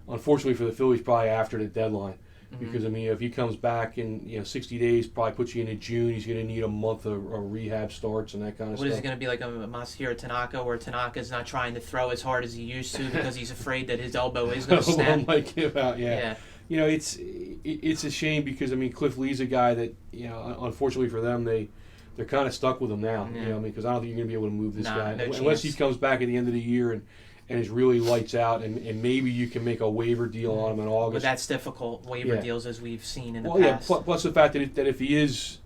unfortunately for the Phillies, probably after the deadline. Because, I mean, if he comes back in 60 days, probably puts you into June, he's going to need a month of rehab starts and that kind of stuff. What is it going to be like a Masahiro Tanaka, where Tanaka's not trying to throw as hard as he used to because he's afraid that his elbow is going to snap? Might give out, yeah. It's a shame because, I mean, Cliff Lee's a guy that, unfortunately for them, they're kind of stuck with him now. Because I don't think you're going to be able to move this guy. Unless he comes back at the end of the year and is really lights out, and maybe you can make a waiver deal on him in August. But that's difficult, waiver deals, as we've seen in the past. Plus the fact that if he is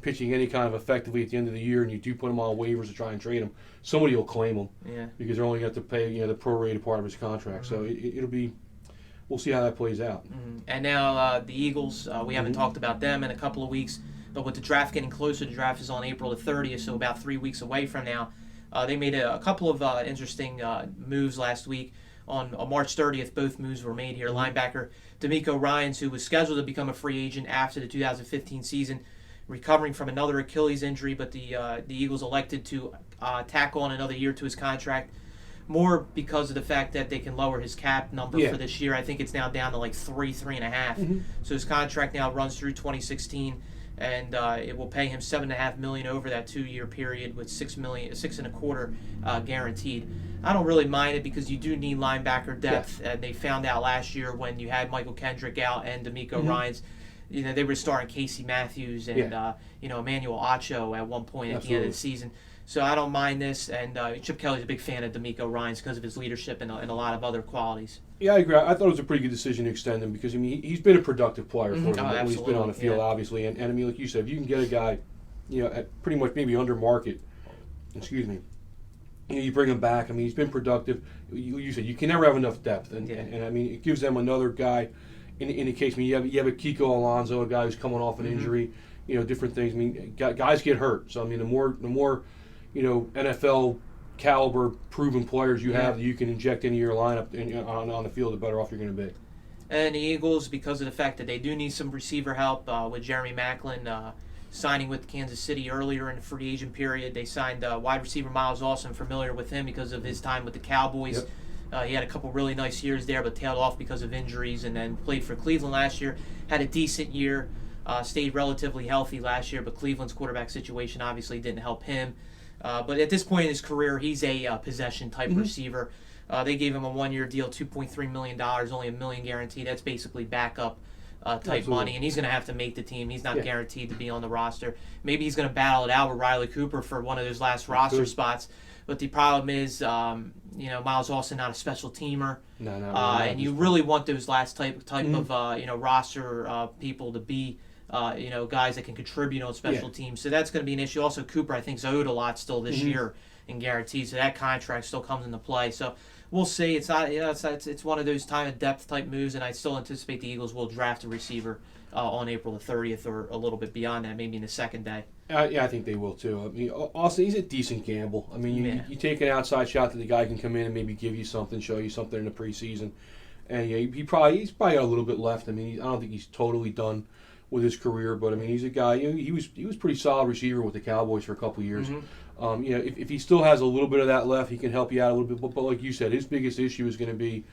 pitching any kind of effectively at the end of the year, and you do put him on waivers to try and trade him, somebody will claim him. Yeah. Because they're only going to have to pay the prorated part of his contract. So it'll be. We'll see how that plays out. And now the Eagles, we haven't talked about them in a couple of weeks, but with the draft getting closer, the draft is on April the 30th, so about 3 weeks away from now. They made a couple of interesting moves last week. On March 30th, both moves were made here. Linebacker D'Amico Ryans, who was scheduled to become a free agent after the 2015 season, recovering from another Achilles injury, but the Eagles elected to tack on another year to his contract. More because of the fact that they can lower his cap number for this year. I think it's now down to like 3.5. So his contract now runs through 2016, and it will pay him $7.5 million over that 2-year period with $6.25 guaranteed. I don't really mind it because you do need linebacker depth, and they found out last year when you had Michael Kendrick out and D'Amico Ryans. They were starting Casey Matthews and Emmanuel Acho at one point at the end of the season. So I don't mind this, and Chip Kelly's a big fan of D'Amico Ryans because of his leadership and a lot of other qualities. Yeah, I agree. I thought it was a pretty good decision to extend him because, he's been a productive player for them when he's been on the field, obviously. And like you said, if you can get a guy, at pretty much maybe under market, you bring him back. He's been productive. You said you can never have enough depth, and it gives them another guy. In the case, you have a Kiko Alonso, a guy who's coming off an injury, different things. Guys get hurt. So the more NFL caliber proven players you have that you can inject into your lineup on the field, the better off you're going to be. And the Eagles, because of the fact that they do need some receiver help with Jeremy Maclin signing with Kansas City earlier in the free agent period, they signed wide receiver Miles Austin, familiar with him because of his time with the Cowboys. He had a couple really nice years there, but tailed off because of injuries, and then played for Cleveland last year. Had a decent year, stayed relatively healthy last year, but Cleveland's quarterback situation obviously didn't help him. But at this point in his career, he's a possession-type receiver. They gave him a 1-year deal, $2.3 million, only $1 million guaranteed. That's basically backup type money, and he's going to have to make the team. He's not guaranteed to be on the roster. Maybe he's going to battle it out with Riley Cooper for one of those last roster spots. But the problem is, Miles Austin not a special teamer, and you really want those last type of roster people to be. Guys that can contribute on special teams. So that's going to be an issue. Also, Cooper, I think, is owed a lot still this year in guarantees, so that contract still comes into play. So we'll see. It's not, it's one of those time and depth type moves, and I still anticipate the Eagles will draft a receiver on April the 30th or a little bit beyond that, maybe in the second day. I think they will too. Austin, he's a decent gamble. You take an outside shot that the guy can come in and maybe give you something, show you something in the preseason, and he's probably got a little bit left. I don't think he's totally done with his career, but he's a guy. He was pretty solid receiver with the Cowboys for a couple of years. If he still has a little bit of that left, he can help you out a little bit. But like you said, his biggest issue is going to be,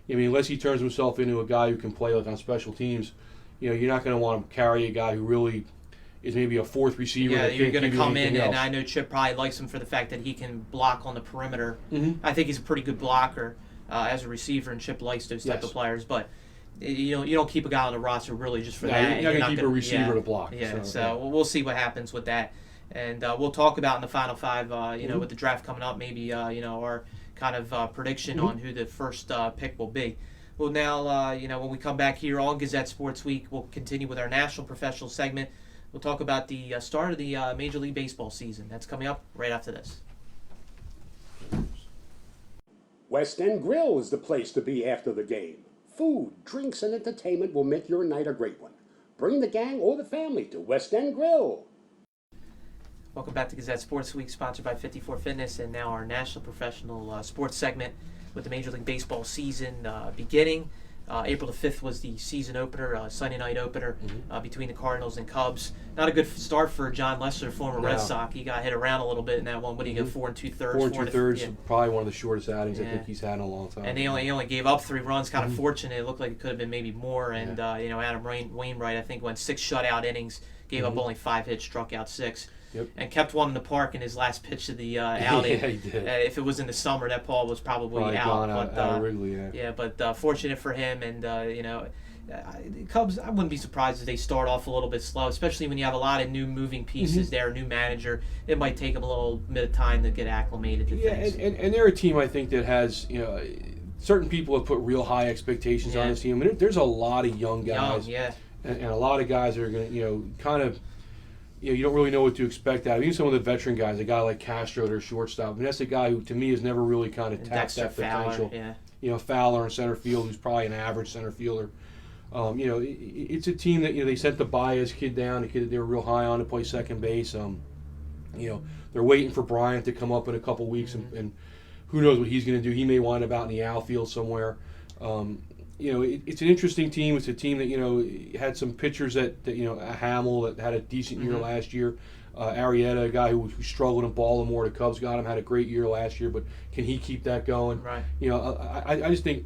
unless he turns himself into a guy who can play like on special teams, you're not going to want to carry a guy who really is maybe a fourth receiver. Yeah, that you're going to come in, else. and I know Chip probably likes him for the fact that he can block on the perimeter. I think he's a pretty good blocker as a receiver, and Chip likes those type of players, but. You don't keep a guy on the roster really just for that. You're not going to keep a receiver to block. So we'll see what happens with that. And we'll talk about in the Final Five, with the draft coming up, maybe, our kind of prediction on who the first pick will be. Well, now, when we come back here on Gazette Sports Week, we'll continue with our National Professional segment. We'll talk about the start of the Major League Baseball season. That's coming up right after this. West End Grill is the place to be after the game. Food, drinks, and entertainment will make your night a great one. Bring the gang or the family to West End Grill. Welcome back to Gazette Sports Week, sponsored by 54 Fitness, and now our National Professional Sports segment with the Major League Baseball season beginning. April the 5th was the season opener, Sunday night opener between the Cardinals and Cubs. Not a good start for John Lester, former Red Sox. He got hit around a little bit in that one. What do you go, 4 2/3? 4 2/3, probably one of the shortest outings I think he's had in a long time. And he only gave up 3 runs. Kind of fortunate. It looked like it could have been maybe more. And Adam Wainwright, I think, went 6 shutout innings, gave up only 5 hits, struck out 6. And kept one in the park in his last pitch of the outing. Yeah, he did. If it was in the summer, that ball was probably out. Out of Wrigley, but fortunate for him, and Cubs, I wouldn't be surprised if they start off a little bit slow, especially when you have a lot of new moving pieces there, new manager. It might take them a little bit of time to get acclimated to things. And they're a team, I think, that has, certain people have put real high expectations on this team. There's a lot of young guys. And a lot of guys that are going to, kind of you don't really know what to expect out of. Even some of the veteran guys, a guy like Castro, their shortstop. I mean, that's a guy who, to me, has never really kind of tapped that potential. Fowler in center field, who's probably an average center fielder. It's a team that they sent the Baez kid down, the kid that they were real high on to play second base. They're waiting for Bryant to come up in a couple weeks, and who knows what he's going to do. He may wind up out in the outfield somewhere. It's an interesting team. It's a team that had some pitchers that Hamill that had a decent year last year. Arrieta, a guy who struggled in Baltimore. The Cubs got him, had a great year last year, but can he keep that going? Right. I just think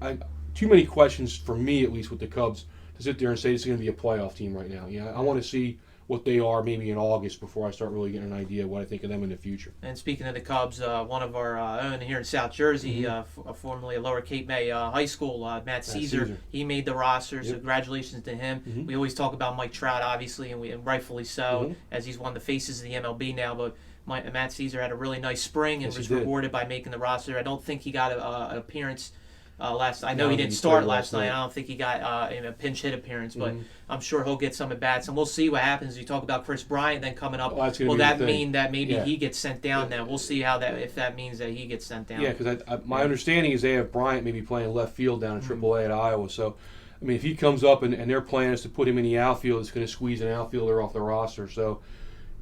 too many questions for me, at least, with the Cubs to sit there and say it's going to be a playoff team right now. I want to see what they are maybe in August before I start really getting an idea of what I think of them in the future. And speaking of the Cubs, one of our own here in South Jersey, formerly of Lower Cape May High School, Matt Caesar, he made the roster, so congratulations to him. We always talk about Mike Trout, obviously, and rightfully so, as he's one of the faces of the MLB now, but Matt Caesar had a really nice spring and was rewarded by making the roster. I don't think he got an appearance last. I know he didn't start last night. I don't think he got a pinch hit appearance, but I'm sure he'll get some at bats, and we'll see what happens. You talk about Chris Bryant then coming up. Will that mean that maybe he gets sent down? Then we'll see if that means that he gets sent down. Yeah, because my understanding is they have Bryant maybe playing left field down in AAA at Iowa. So, I mean, if he comes up and their plan is to put him in the outfield, it's going to squeeze an outfielder off the roster. So,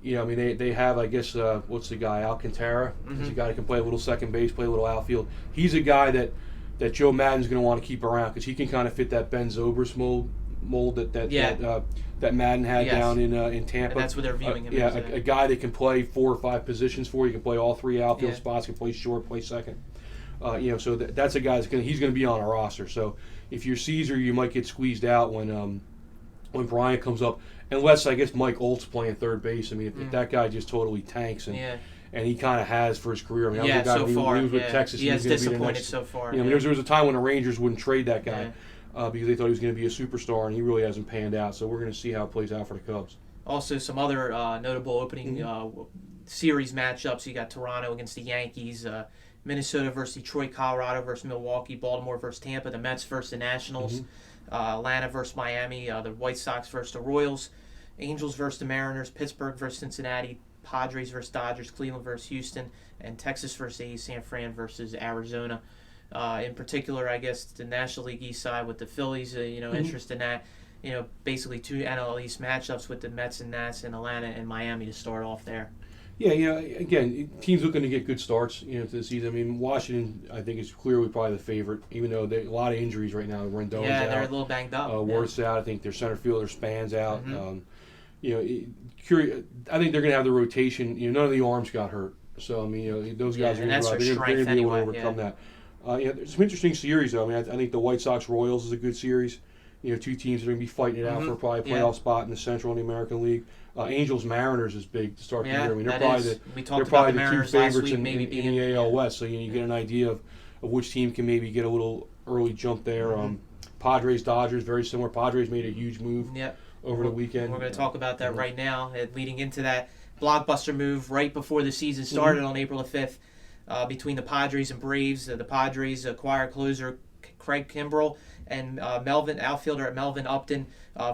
they have, I guess, what's the guy, Alcantara? He's a guy that can play a little second base, play a little outfield. He's a guy that Joe Madden's going to want to keep around because he can kind of fit that Ben Zobrist mold that Madden had down in Tampa. And that's what they're viewing him as. A guy that can play 4 or 5 positions for you. He can play all 3 outfield spots, can play short, play second. So that's a guy he's going to be on a roster. So if you're Caesar, you might get squeezed out when Bryant comes up, unless I guess Mike Olt's playing third base. I mean, if that guy just totally tanks and he kind of has for his career. I mean, that was a guy so far, he was with Texas. He has disappointed next, so far. There was a time when the Rangers wouldn't trade that guy because they thought he was going to be a superstar, and he really hasn't panned out. So we're going to see how it plays out for the Cubs. Also, some other notable opening series matchups. You got Toronto against the Yankees, Minnesota versus Detroit, Colorado versus Milwaukee, Baltimore versus Tampa, the Mets versus the Nationals, Atlanta versus Miami, the White Sox versus the Royals, Angels versus the Mariners, Pittsburgh versus Cincinnati, Padres versus Dodgers, Cleveland versus Houston, and Texas versus A's, San Fran versus Arizona. In particular, I guess the National League East side with the Phillies, interest in that. Basically 2 NL East matchups with the Mets and Nats in Atlanta and Miami to start off there. Yeah, again, teams looking to get good starts, to the season. I mean, Washington, I think, is clearly probably the favorite, even though there are a lot of injuries right now. Rendon's out. They're a little banged up. Worth's out. I think their center fielder Span's out. I think they're going to have the rotation. None of the arms got hurt, so I mean, those guys are going to be able to overcome that. There's some interesting series though. I mean, I think the White Sox Royals is a good series. 2 teams that are going to be fighting it out for probably a playoff spot in the Central and the American League. Angels Mariners is big to start the year. I mean, they're probably the 2 favorites in the AL West. So you get an idea of which team can maybe get a little early jump there. Padres Dodgers, very similar. Padres made a huge move. Over the weekend. We're going to talk about that right now, leading into that blockbuster move right before the season started on April the 5th between the Padres and Braves. The Padres acquire closer Craig Kimbrell and outfielder Melvin Upton.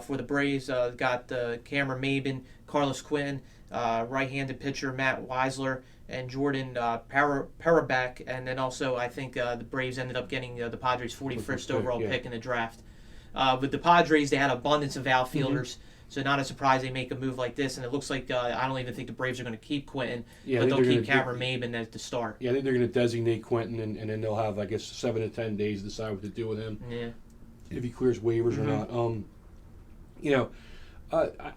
For the Braves, got Cameron Maben, Carlos Quinn, right-handed pitcher Matt Weisler, and Jordan Parabak. And then also, I think the Braves ended up getting the Padres' 41st overall pick in the draft. With the Padres, they had abundance of outfielders, so not a surprise they make a move like this. And it looks like I don't even think the Braves are going to keep Quentin, but they'll keep Cameron Maben at the start. Yeah, I think they're going to designate Quentin, and then they'll have, I guess, 7 to 10 days to decide what to do with him. Yeah. If he clears waivers or not.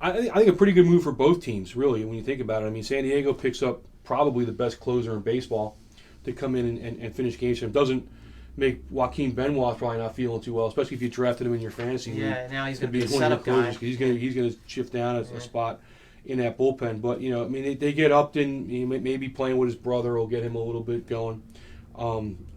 I think a pretty good move for both teams, really, when you think about it. I mean, San Diego picks up probably the best closer in baseball to come in and finish games for him. Doesn't make Joaquin Benoit probably not feeling too well, especially if you drafted him in your fantasy league. Yeah, now he's going to be a setup guy. He's going to shift down a spot in that bullpen. But, I mean, they get Upton, maybe playing with his brother will get him a little bit going.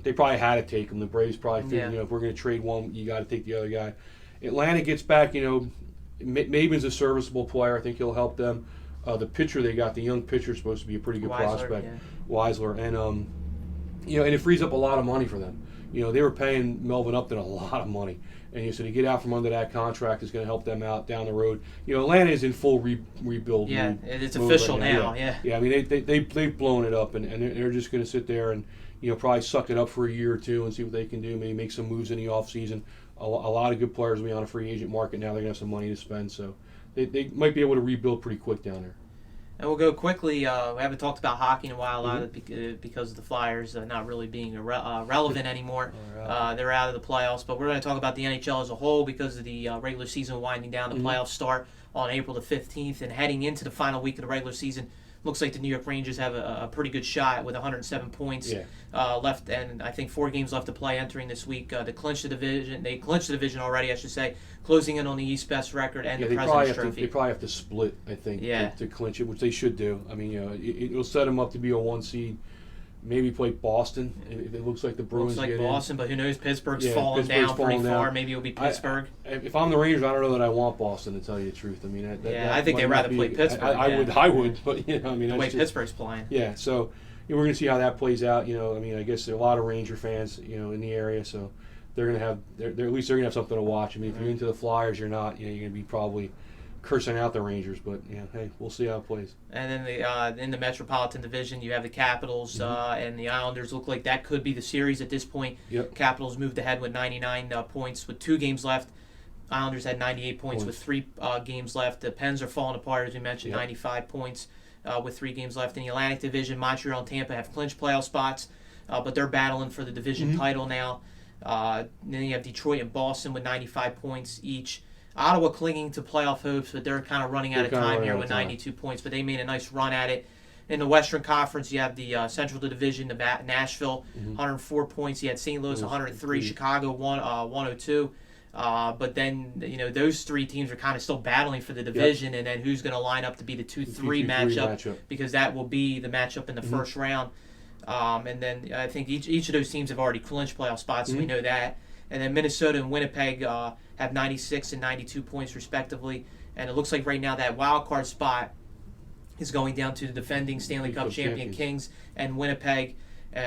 They probably had to take him. The Braves probably figured, if we're going to trade one, you got to take the other guy. Atlanta gets back, Maben's a serviceable player. I think he'll help them. The pitcher they got, the young pitcher, is supposed to be a pretty good prospect. Weisler. And and it frees up a lot of money for them. They were paying Melvin Upton a lot of money, and so to get out from under that contract is going to help them out down the road. Atlanta is in full rebuild. Yeah, mode it's official right now. Yeah. I mean, they've blown it up, and they're just going to sit there and probably suck it up for a year or two and see what they can do. Maybe make some moves in the off season. A lot of good players will be on a free agent market now. They're going to have some money to spend, so they might be able to rebuild pretty quick down there. And we'll go quickly. We haven't talked about hockey in a while, because of the Flyers not really being relevant anymore. They're out of the playoffs, but we're going to talk about the NHL as a whole because of the regular season winding down. The playoffs start on April the 15th, and heading into the final week of the regular season, looks like the New York Rangers have a pretty good shot with 107 points left, and I think 4 games left to play entering this week to clinch the division. They clinched the division already, I should say, closing in on the East best record and the President's Trophy. They probably have to split, I think, to clinch it, which they should do. I mean, it'll set them up to be a 1 seed. Maybe play Boston. It looks like the Bruins looks like get Boston, but who knows? Pittsburgh's falling Pittsburgh's down pretty down. far. Maybe it'll be Pittsburgh. If I'm the Rangers, I don't know that I want Boston, to tell you the truth. I mean, I think they'd rather play Pittsburgh. I would, but I mean, the way just, Pittsburgh's playing. Yeah, so we're going to see how that plays out. I mean, I guess there are a lot of Ranger fans, in the area, so they're going to have, at least they're going to have something to watch. I mean, if you're into the Flyers, you're not. You're going to be probably cursing out the Rangers, but hey, we'll see how it plays. And then in the Metropolitan Division, you have the Capitals and the Islanders. Look like that could be the series at this point. Yep. Capitals moved ahead with 99 points with 2 games left. Islanders had 98 points with 3 games left. The Pens are falling apart, as we mentioned, 95 points with 3 games left. In the Atlantic Division, Montreal and Tampa have clinched playoff spots, but they're battling for the division title now. Then you have Detroit and Boston with 95 points each. Ottawa clinging to playoff hopes, but they're kind of running out of time here with 92 points, but they made a nice run at it. In the Western Conference, you have the Central Division, Nashville, 104 points. You had St. Louis, 103, Chicago, 102. But then, those 3 teams are kind of still battling for the division, and then who's going to line up to be the 2-3 matchup, because that will be the matchup in the first round. And then I think each of those teams have already clinched playoff spots, so we know that. And then Minnesota and Winnipeg have 96 and 92 points respectively. And it looks like right now that wild card spot is going down to the defending Stanley Cup champion Kings and Winnipeg,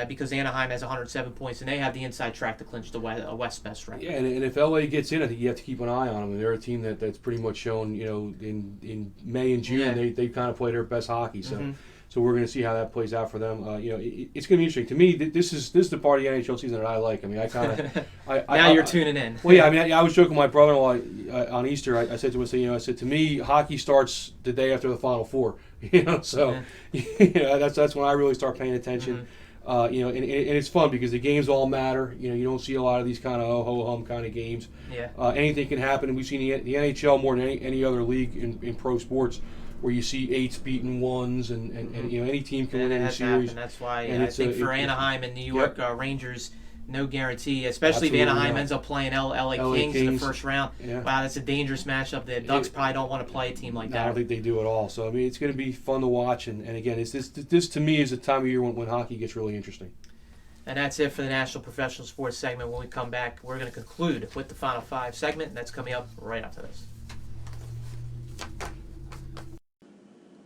because Anaheim has 107 points, and they have the inside track to clinch the West best record. Yeah, and if LA gets in, I think you have to keep an eye on them. They're a team that's pretty much shown, in May and June, they kind of play their best hockey. So. So we're going to see how that plays out for them. It's going to be interesting. To me, this is the part of the NHL season that I like. I mean, I kind of now you're tuning in. Well, yeah. I mean, I was joking with my brother-in-law on Easter. I said to him, I said, to me, hockey starts the day after the Final Four. So that's when I really start paying attention. And it's fun because the games all matter. You don't see a lot of these kind of ho-hum kind of games. Yeah. Anything can happen, and we've seen the NHL more than any other league in pro sports, where you see 8s beating 1s, and any team can win any series. Happened. That's why I think for Anaheim and New York Rangers, no guarantee, especially if Anaheim ends up playing LA Kings in the first round. Yeah. Wow, that's a dangerous matchup. The Ducks probably don't want to play a team like that. I don't think they do at all. So, I mean, it's going to be fun to watch. And again, this to me is the time of year when hockey gets really interesting. And that's it for the National Professional Sports segment. When we come back, we're going to conclude with the Final 5 segment, and that's coming up right after this.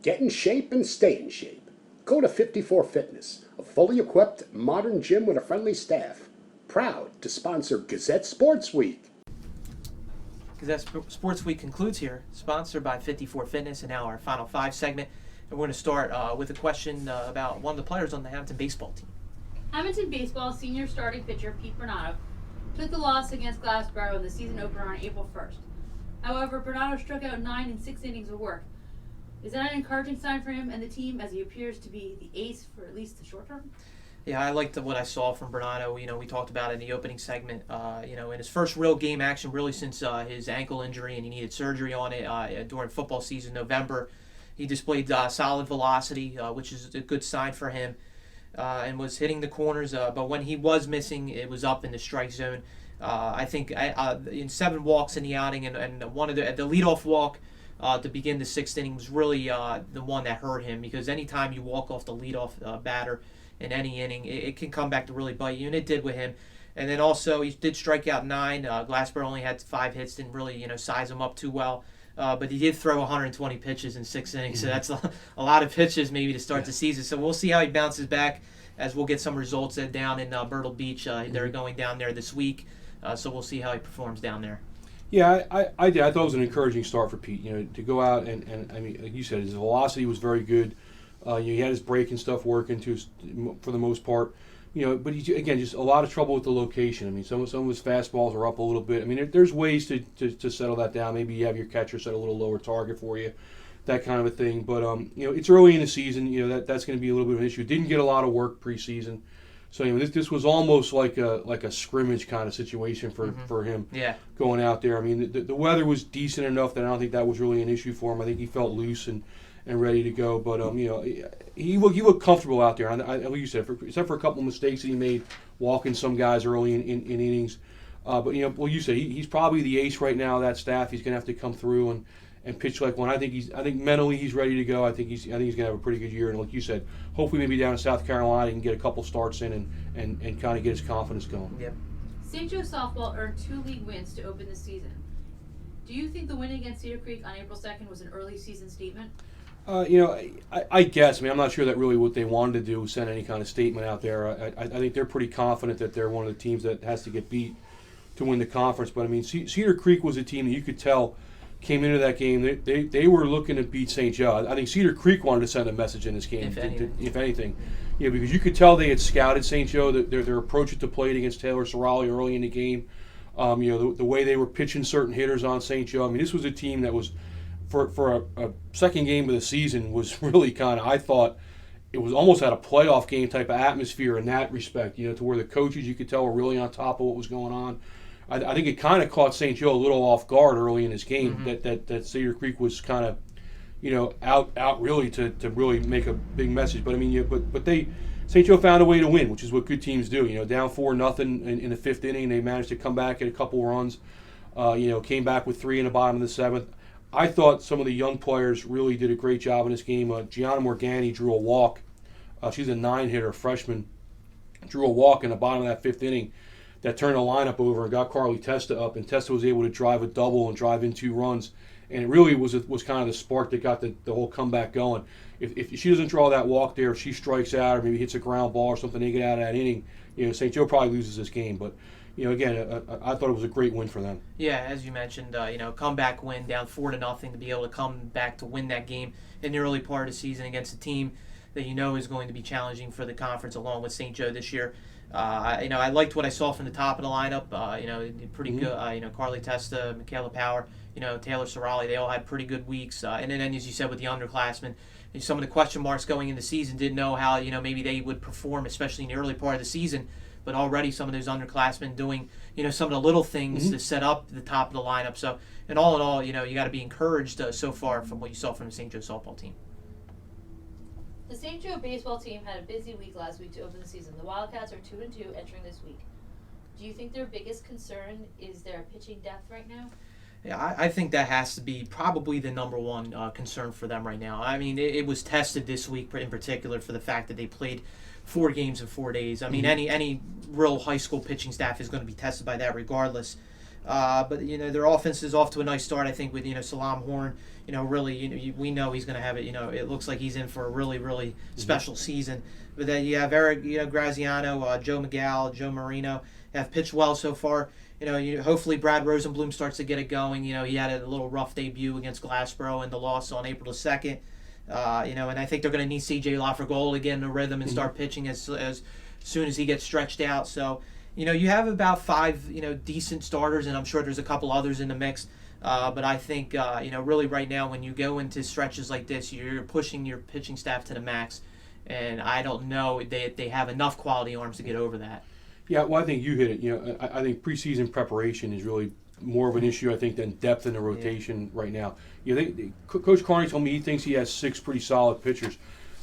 Get in shape and stay in shape. Go to 54 Fitness, a fully equipped, modern gym with a friendly staff. Proud to sponsor Gazette Sports Week. Gazette Sports Week concludes here, sponsored by 54 Fitness, and now our Final 5 segment. And we're going to start with a question about one of the players on the Hammonton baseball team. Hammonton baseball senior starting pitcher Pete Bernardo took the loss against Glassboro in the season opener on April 1st. However, Bernardo struck out 9 in 6 innings of work. Is that an encouraging sign for him and the team, as he appears to be the ace for at least the short term? Yeah, I liked what I saw from Bernardo. We talked about it in the opening segment. In his first real game action, really since his ankle injury, and he needed surgery on it during football season, November, he displayed solid velocity, which is a good sign for him, and was hitting the corners. But when he was missing, it was up in the strike zone. I think in 7 walks in the outing, and one of the leadoff walk to begin the 6th inning was really the one that hurt him, because anytime you walk off the leadoff batter in any inning, it can come back to really bite you, and it did with him. And then also he did strike out 9. Glassboro only had 5 hits, didn't really size him up too well. But he did throw 120 pitches in 6 innings, so that's a lot of pitches maybe to start the season. So we'll see how he bounces back as we'll get some results down in Myrtle Beach. They're going down there this week, so we'll see how he performs down there. Yeah, I did. I thought it was an encouraging start for Pete. To go out and I mean, like you said, his velocity was very good. He had his break and stuff working for the most part. But again, just a lot of trouble with the location. I mean, some of his fastballs are up a little bit. I mean, there's ways to settle that down. Maybe you have your catcher set a little lower target for you, that kind of a thing. But it's early in the season. That's going to be a little bit of an issue. Didn't get a lot of work preseason. So this was almost like a scrimmage kind of situation for him. Yeah. Going out there. I mean, the weather was decent enough that I don't think that was really an issue for him. I think he felt loose and ready to go. But he looked comfortable out there. Like you said, except for a couple of mistakes that he made, walking some guys early in innings. But you said he's probably the ace right now of that staff. He's going to have to come through and pitch like one. I think mentally he's ready to go. I think he's going to have a pretty good year. And like you said, hopefully maybe down in South Carolina he can get a couple starts in and kind of get his confidence going. Yep. St. Joe softball earned 2 league wins to open the season. Do you think the win against Cedar Creek on April 2nd was an early season statement? I guess. I mean, I'm not sure that really what they wanted to do was send any kind of statement out there. I think they're pretty confident that they're one of the teams that has to get beat to win the conference. But I mean, Cedar Creek was a team that you could tell came into that game. They were looking to beat St. Joe. I think Cedar Creek wanted to send a message in this game, if anything. Because you could tell they had scouted St. Joe, their approach at the plate against Taylor Sorali early in the game. The way they were pitching certain hitters on St. Joe. I mean, this was a team that was, for a second game of the season, was really kind of, I thought, it was almost at a playoff game type of atmosphere in that respect, to where the coaches, you could tell, were really on top of what was going on. I think it kind of caught St. Joe a little off guard early in this game, that Cedar Creek was kind of, out really to really make a big message. But I mean, but St. Joe found a way to win, which is what good teams do. Down 4-0 in the 5th inning, they managed to come back at a couple runs. Came back with 3 in the bottom of the 7th. I thought some of the young players really did a great job in this game. Gianna Morgani drew a walk. She's a 9-hitter, freshman. Drew a walk in the bottom of that 5th inning that turned the lineup over and got Carly Testa up, and Testa was able to drive a double and drive in 2 runs. And it really was kind of the spark that got the whole comeback going. If she doesn't draw that walk there, if she strikes out or maybe hits a ground ball or something, they get out of that inning, St. Joe probably loses this game. But again, I thought it was a great win for them. Yeah, as you mentioned, comeback win down 4-0 to be able to come back to win that game in the early part of the season against a team that is going to be challenging for the conference along with St. Joe this year. I liked what I saw from the top of the lineup. Pretty good. Carly Testa, Michaela Power, Taylor Sorali, they all had pretty good weeks. And then, as you said, with the underclassmen, some of the question marks going into the season, didn't know how maybe they would perform, especially in the early part of the season. But already some of those underclassmen doing some of the little things to set up the top of the lineup. So, and all in all, you got to be encouraged so far from what you saw from the St. Joe softball team. The St. Joe baseball team had a busy week last week to open the season. The Wildcats are 2-2 entering this week. Do you think their biggest concern is their pitching depth right now? Yeah, I think that has to be probably the number one concern for them right now. I mean, it was tested this week in particular for the fact that they played 4 games in 4 days. I mean, any real high school pitching staff is going to be tested by that regardless. But their offense is off to a nice start. I think with Salam Horn, really we know he's going to have it. It looks like he's in for a really really special season. But then you have Eric Graziano, Joe McGowl, Joe Marino have pitched well so far. Hopefully Brad Rosenblum starts to get it going. He had a little rough debut against Glassboro in the loss on April 2nd. And I think they're going to need C.J. Lafregola to get in a rhythm and start pitching as soon as he gets stretched out. So, you have about 5, decent starters, and I'm sure there's a couple others in the mix. But I think, really right now when you go into stretches like this, you're pushing your pitching staff to the max. And I don't know they have enough quality arms to get over that. Yeah, well, I think you hit it. I think preseason preparation is really more of an issue, I think, than depth in the rotation right now. Coach Carney told me he thinks he has 6 pretty solid pitchers.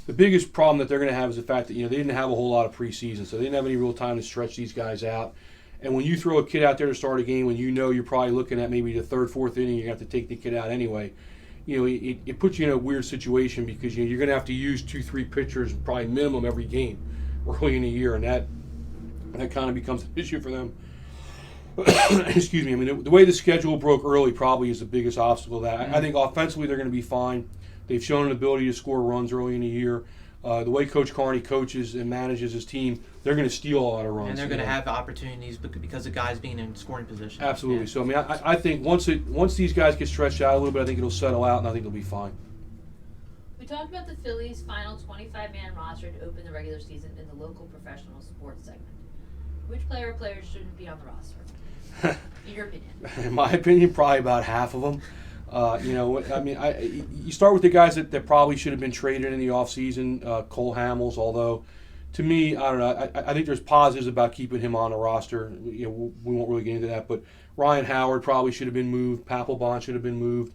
The biggest problem that they're going to have is the fact that they didn't have a whole lot of preseason, so they didn't have any real time to stretch these guys out. And when you throw a kid out there to start a game, when you're probably looking at maybe the 3rd, 4th inning, you have to take the kid out anyway. It puts you in a weird situation because you're going to have to use 2-3 pitchers probably minimum every game early in the year, and that kind of becomes an issue for them. Excuse me. I mean, the way the schedule broke early probably is the biggest obstacle to that. I think offensively they're going to be fine. They've shown an ability to score runs early in the year. The way Coach Carney coaches and manages his team, they're going to steal a lot of runs. And they're going to have opportunities because of guys being in scoring position. Absolutely. Yeah. So, I mean, I think once these guys get stretched out a little bit, I think it'll settle out, and I think they'll be fine. We talked about the Phillies' final 25-man roster to open the regular season in the local professional sports segment. Which player or players shouldn't be on the roster? In your opinion? In my opinion, probably about half of them. You start with the guys that probably should have been traded in the offseason, Cole Hamels, although to me, I don't know, I think there's positives about keeping him on the roster. We won't really get into that, but Ryan Howard probably should have been moved. Papelbon should have been moved.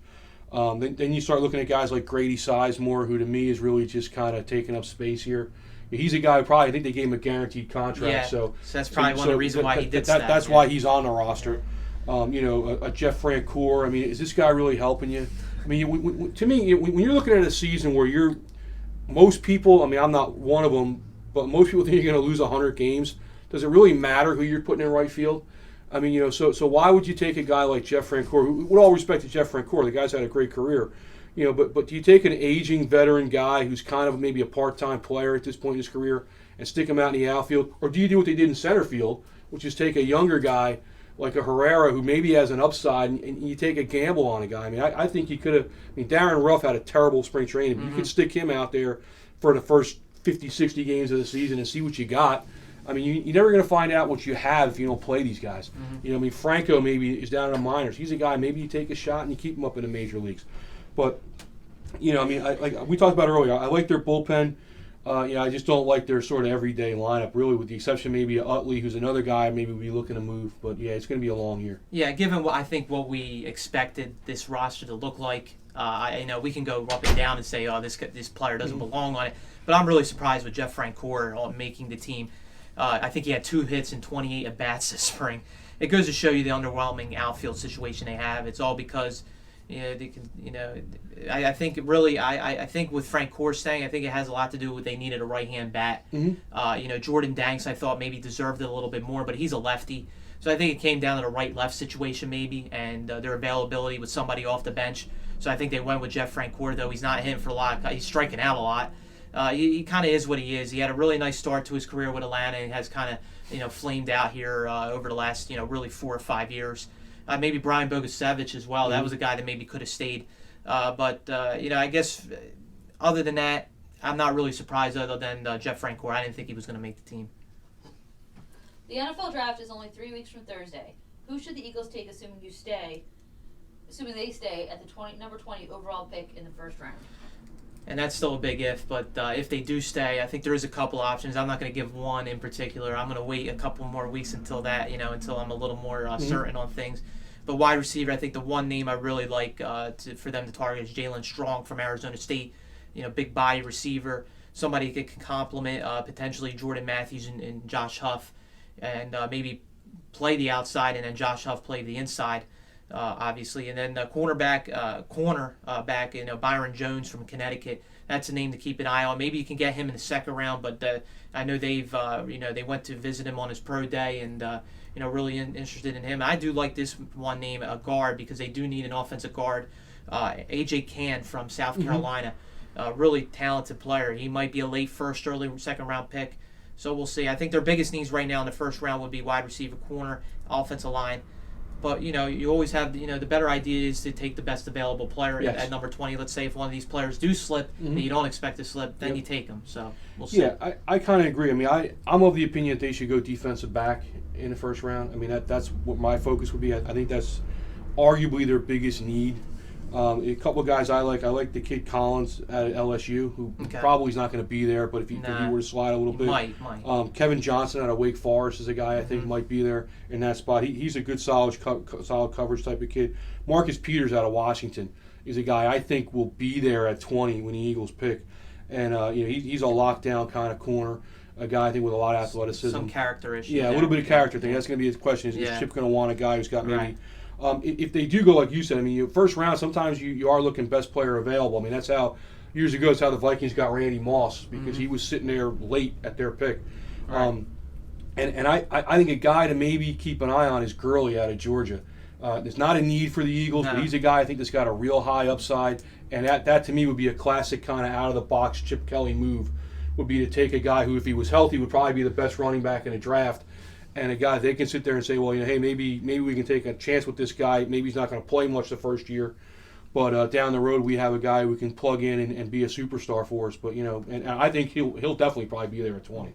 Then you start looking at guys like Grady Sizemore, who to me is really just kind of taking up space here. He's a guy who probably, I think they gave him a guaranteed contract. Yeah, so that's probably one of the reasons why he did that. That's why he's on the roster. A Jeff Francoeur. I mean, is this guy really helping you? I mean, to me, when you're looking at a season where most people, I mean, I'm not one of them, but most people think you're going to lose 100 games. Does it really matter who you're putting in right field? I mean, so why would you take a guy like Jeff Francoeur? With all respect to Jeff Francoeur, the guy's had a great career. But do you take an aging veteran guy who's kind of maybe a part-time player at this point in his career and stick him out in the outfield? Or do you do what they did in center field, which is take a younger guy like a Herrera who maybe has an upside and you take a gamble on a guy? I mean, I think you could have – I mean, Darren Ruff had a terrible spring training. But you could stick him out there for the first 50, 60 games of the season and see what you got. I mean, you're never going to find out what you have if you don't play these guys. I mean, Franco maybe is down in the minors. He's a guy, maybe you take a shot and you keep him up in the major leagues. But, I mean, like we talked about earlier, I like their bullpen. I just don't like their sort of everyday lineup, really, with the exception maybe of Utley, who's another guy maybe we'll be looking to move. But, yeah, it's going to be a long year. Yeah, given what we expected this roster to look like, we can go up and down and say, oh, this player doesn't belong on it. But I'm really surprised with Jeff Francoeur on making the team. I think he had 2 hits and 28 at-bats this spring. It goes to show you the underwhelming outfield situation they have. It's all because, they can, I think really, I think with Francoeur staying, I think it has a lot to do with they needed a right-hand bat. Jordan Danks, I thought maybe deserved it a little bit more, but he's a lefty. So I think it came down to the right-left situation maybe, and their availability with somebody off the bench. So I think they went with Jeff Francoeur, though he's not hitting for a lot. He's striking out a lot. He kind of is what he is. He had a really nice start to his career with Atlanta and has kind of, flamed out here over the last, really 4 or 5 years. Maybe Brian Bogusevich as well. That was a guy that maybe could have stayed. I guess other than that, I'm not really surprised other than Jeff Francoeur. I didn't think he was going to make the team. The NFL draft is only 3 weeks from Thursday. Who should the Eagles take, assuming they stay at the number 20 overall pick in the first round? And that's still a big if, but if they do stay, I think there is a couple options. I'm not going to give one in particular. I'm going to wait a couple more weeks until that, until I'm a body more certain on things. But wide receiver, I think the one name I really like for them to target is Jalen Strong from Arizona State. Big body receiver, somebody that can complement potentially Jordan Matthews and Josh Huff, and maybe play the outside and then Josh Huff play the inside. Obviously, and then cornerback, Byron Jones from Connecticut. That's a name to keep an eye on. Maybe you can get him in the second round, but I know they've, they went to visit him on his pro day and, really interested in him. I do like this one name, a guard, because they do need an offensive guard. A.J. Cann from South Carolina, really talented player. He might be a late first, early second round pick. So we'll see. I think their biggest needs right now in the first round would be wide receiver, corner, offensive line. But, you always have, the better idea is to take the best available player at number 20. Let's say if one of these players do slip that you don't expect to slip, then you take them. So we'll see. Yeah, I kind of agree. I mean, I'm of the opinion that they should go defensive back in the first round. I mean, that's what my focus would be. I think that's arguably their biggest need. A couple of guys I like the kid Collins at LSU, who probably is not going to be there, but if he were to slide a little bit. Might. Kevin Johnson out of Wake Forest is a guy I think might be there in that spot. He's a good solid coverage type of kid. Marcus Peters out of Washington is a guy I think will be there at 20 when the Eagles pick. And he's a lockdown kind of corner, a guy I think with a lot of athleticism. Some character issues. Yeah, a little bit of character thing. That's going to be his question. Is Chip going to want a guy who's got maybe... if they do go like you said, I mean, first round, sometimes you are looking best player available. I mean, that's how, years ago, it's how the Vikings got Randy Moss, because he was sitting there late at their pick. Right. And I think a guy to maybe keep an eye on is Gurley out of Georgia. There's not a need for the Eagles, but he's a guy I think that's got a real high upside, and that to me would be a classic kind of out-of-the-box Chip Kelly move, would be to take a guy who, if he was healthy, would probably be the best running back in a draft, and a guy they can sit there and say, well, hey, maybe we can take a chance with this guy. Maybe he's not going to play much the first year, but down the road we have a guy we can plug in and be a superstar for us. But and I think he'll definitely probably be there at 20.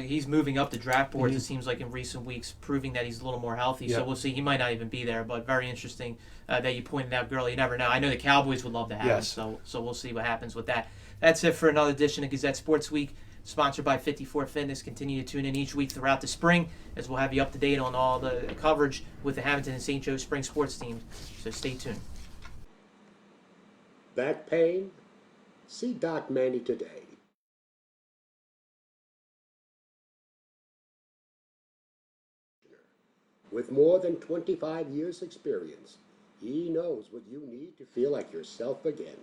He's moving up the draft boards. Mm-hmm. It seems like in recent weeks, proving that he's a little more healthy. Yeah. So we'll see. He might not even be there, but very interesting that you pointed out, girl. You never know. I know the Cowboys would love to have Yes. him. So we'll see what happens with that. That's it for another edition of Gazette Sports Week, sponsored by 54 Fitness. Continue to tune in each week throughout the spring, as we'll have you up to date on all the coverage with the Hammonton and St. Joe spring sports teams. So stay tuned. Back pain? See Doc Manny today. With more than 25 years' experience, he knows what you need to feel like yourself again.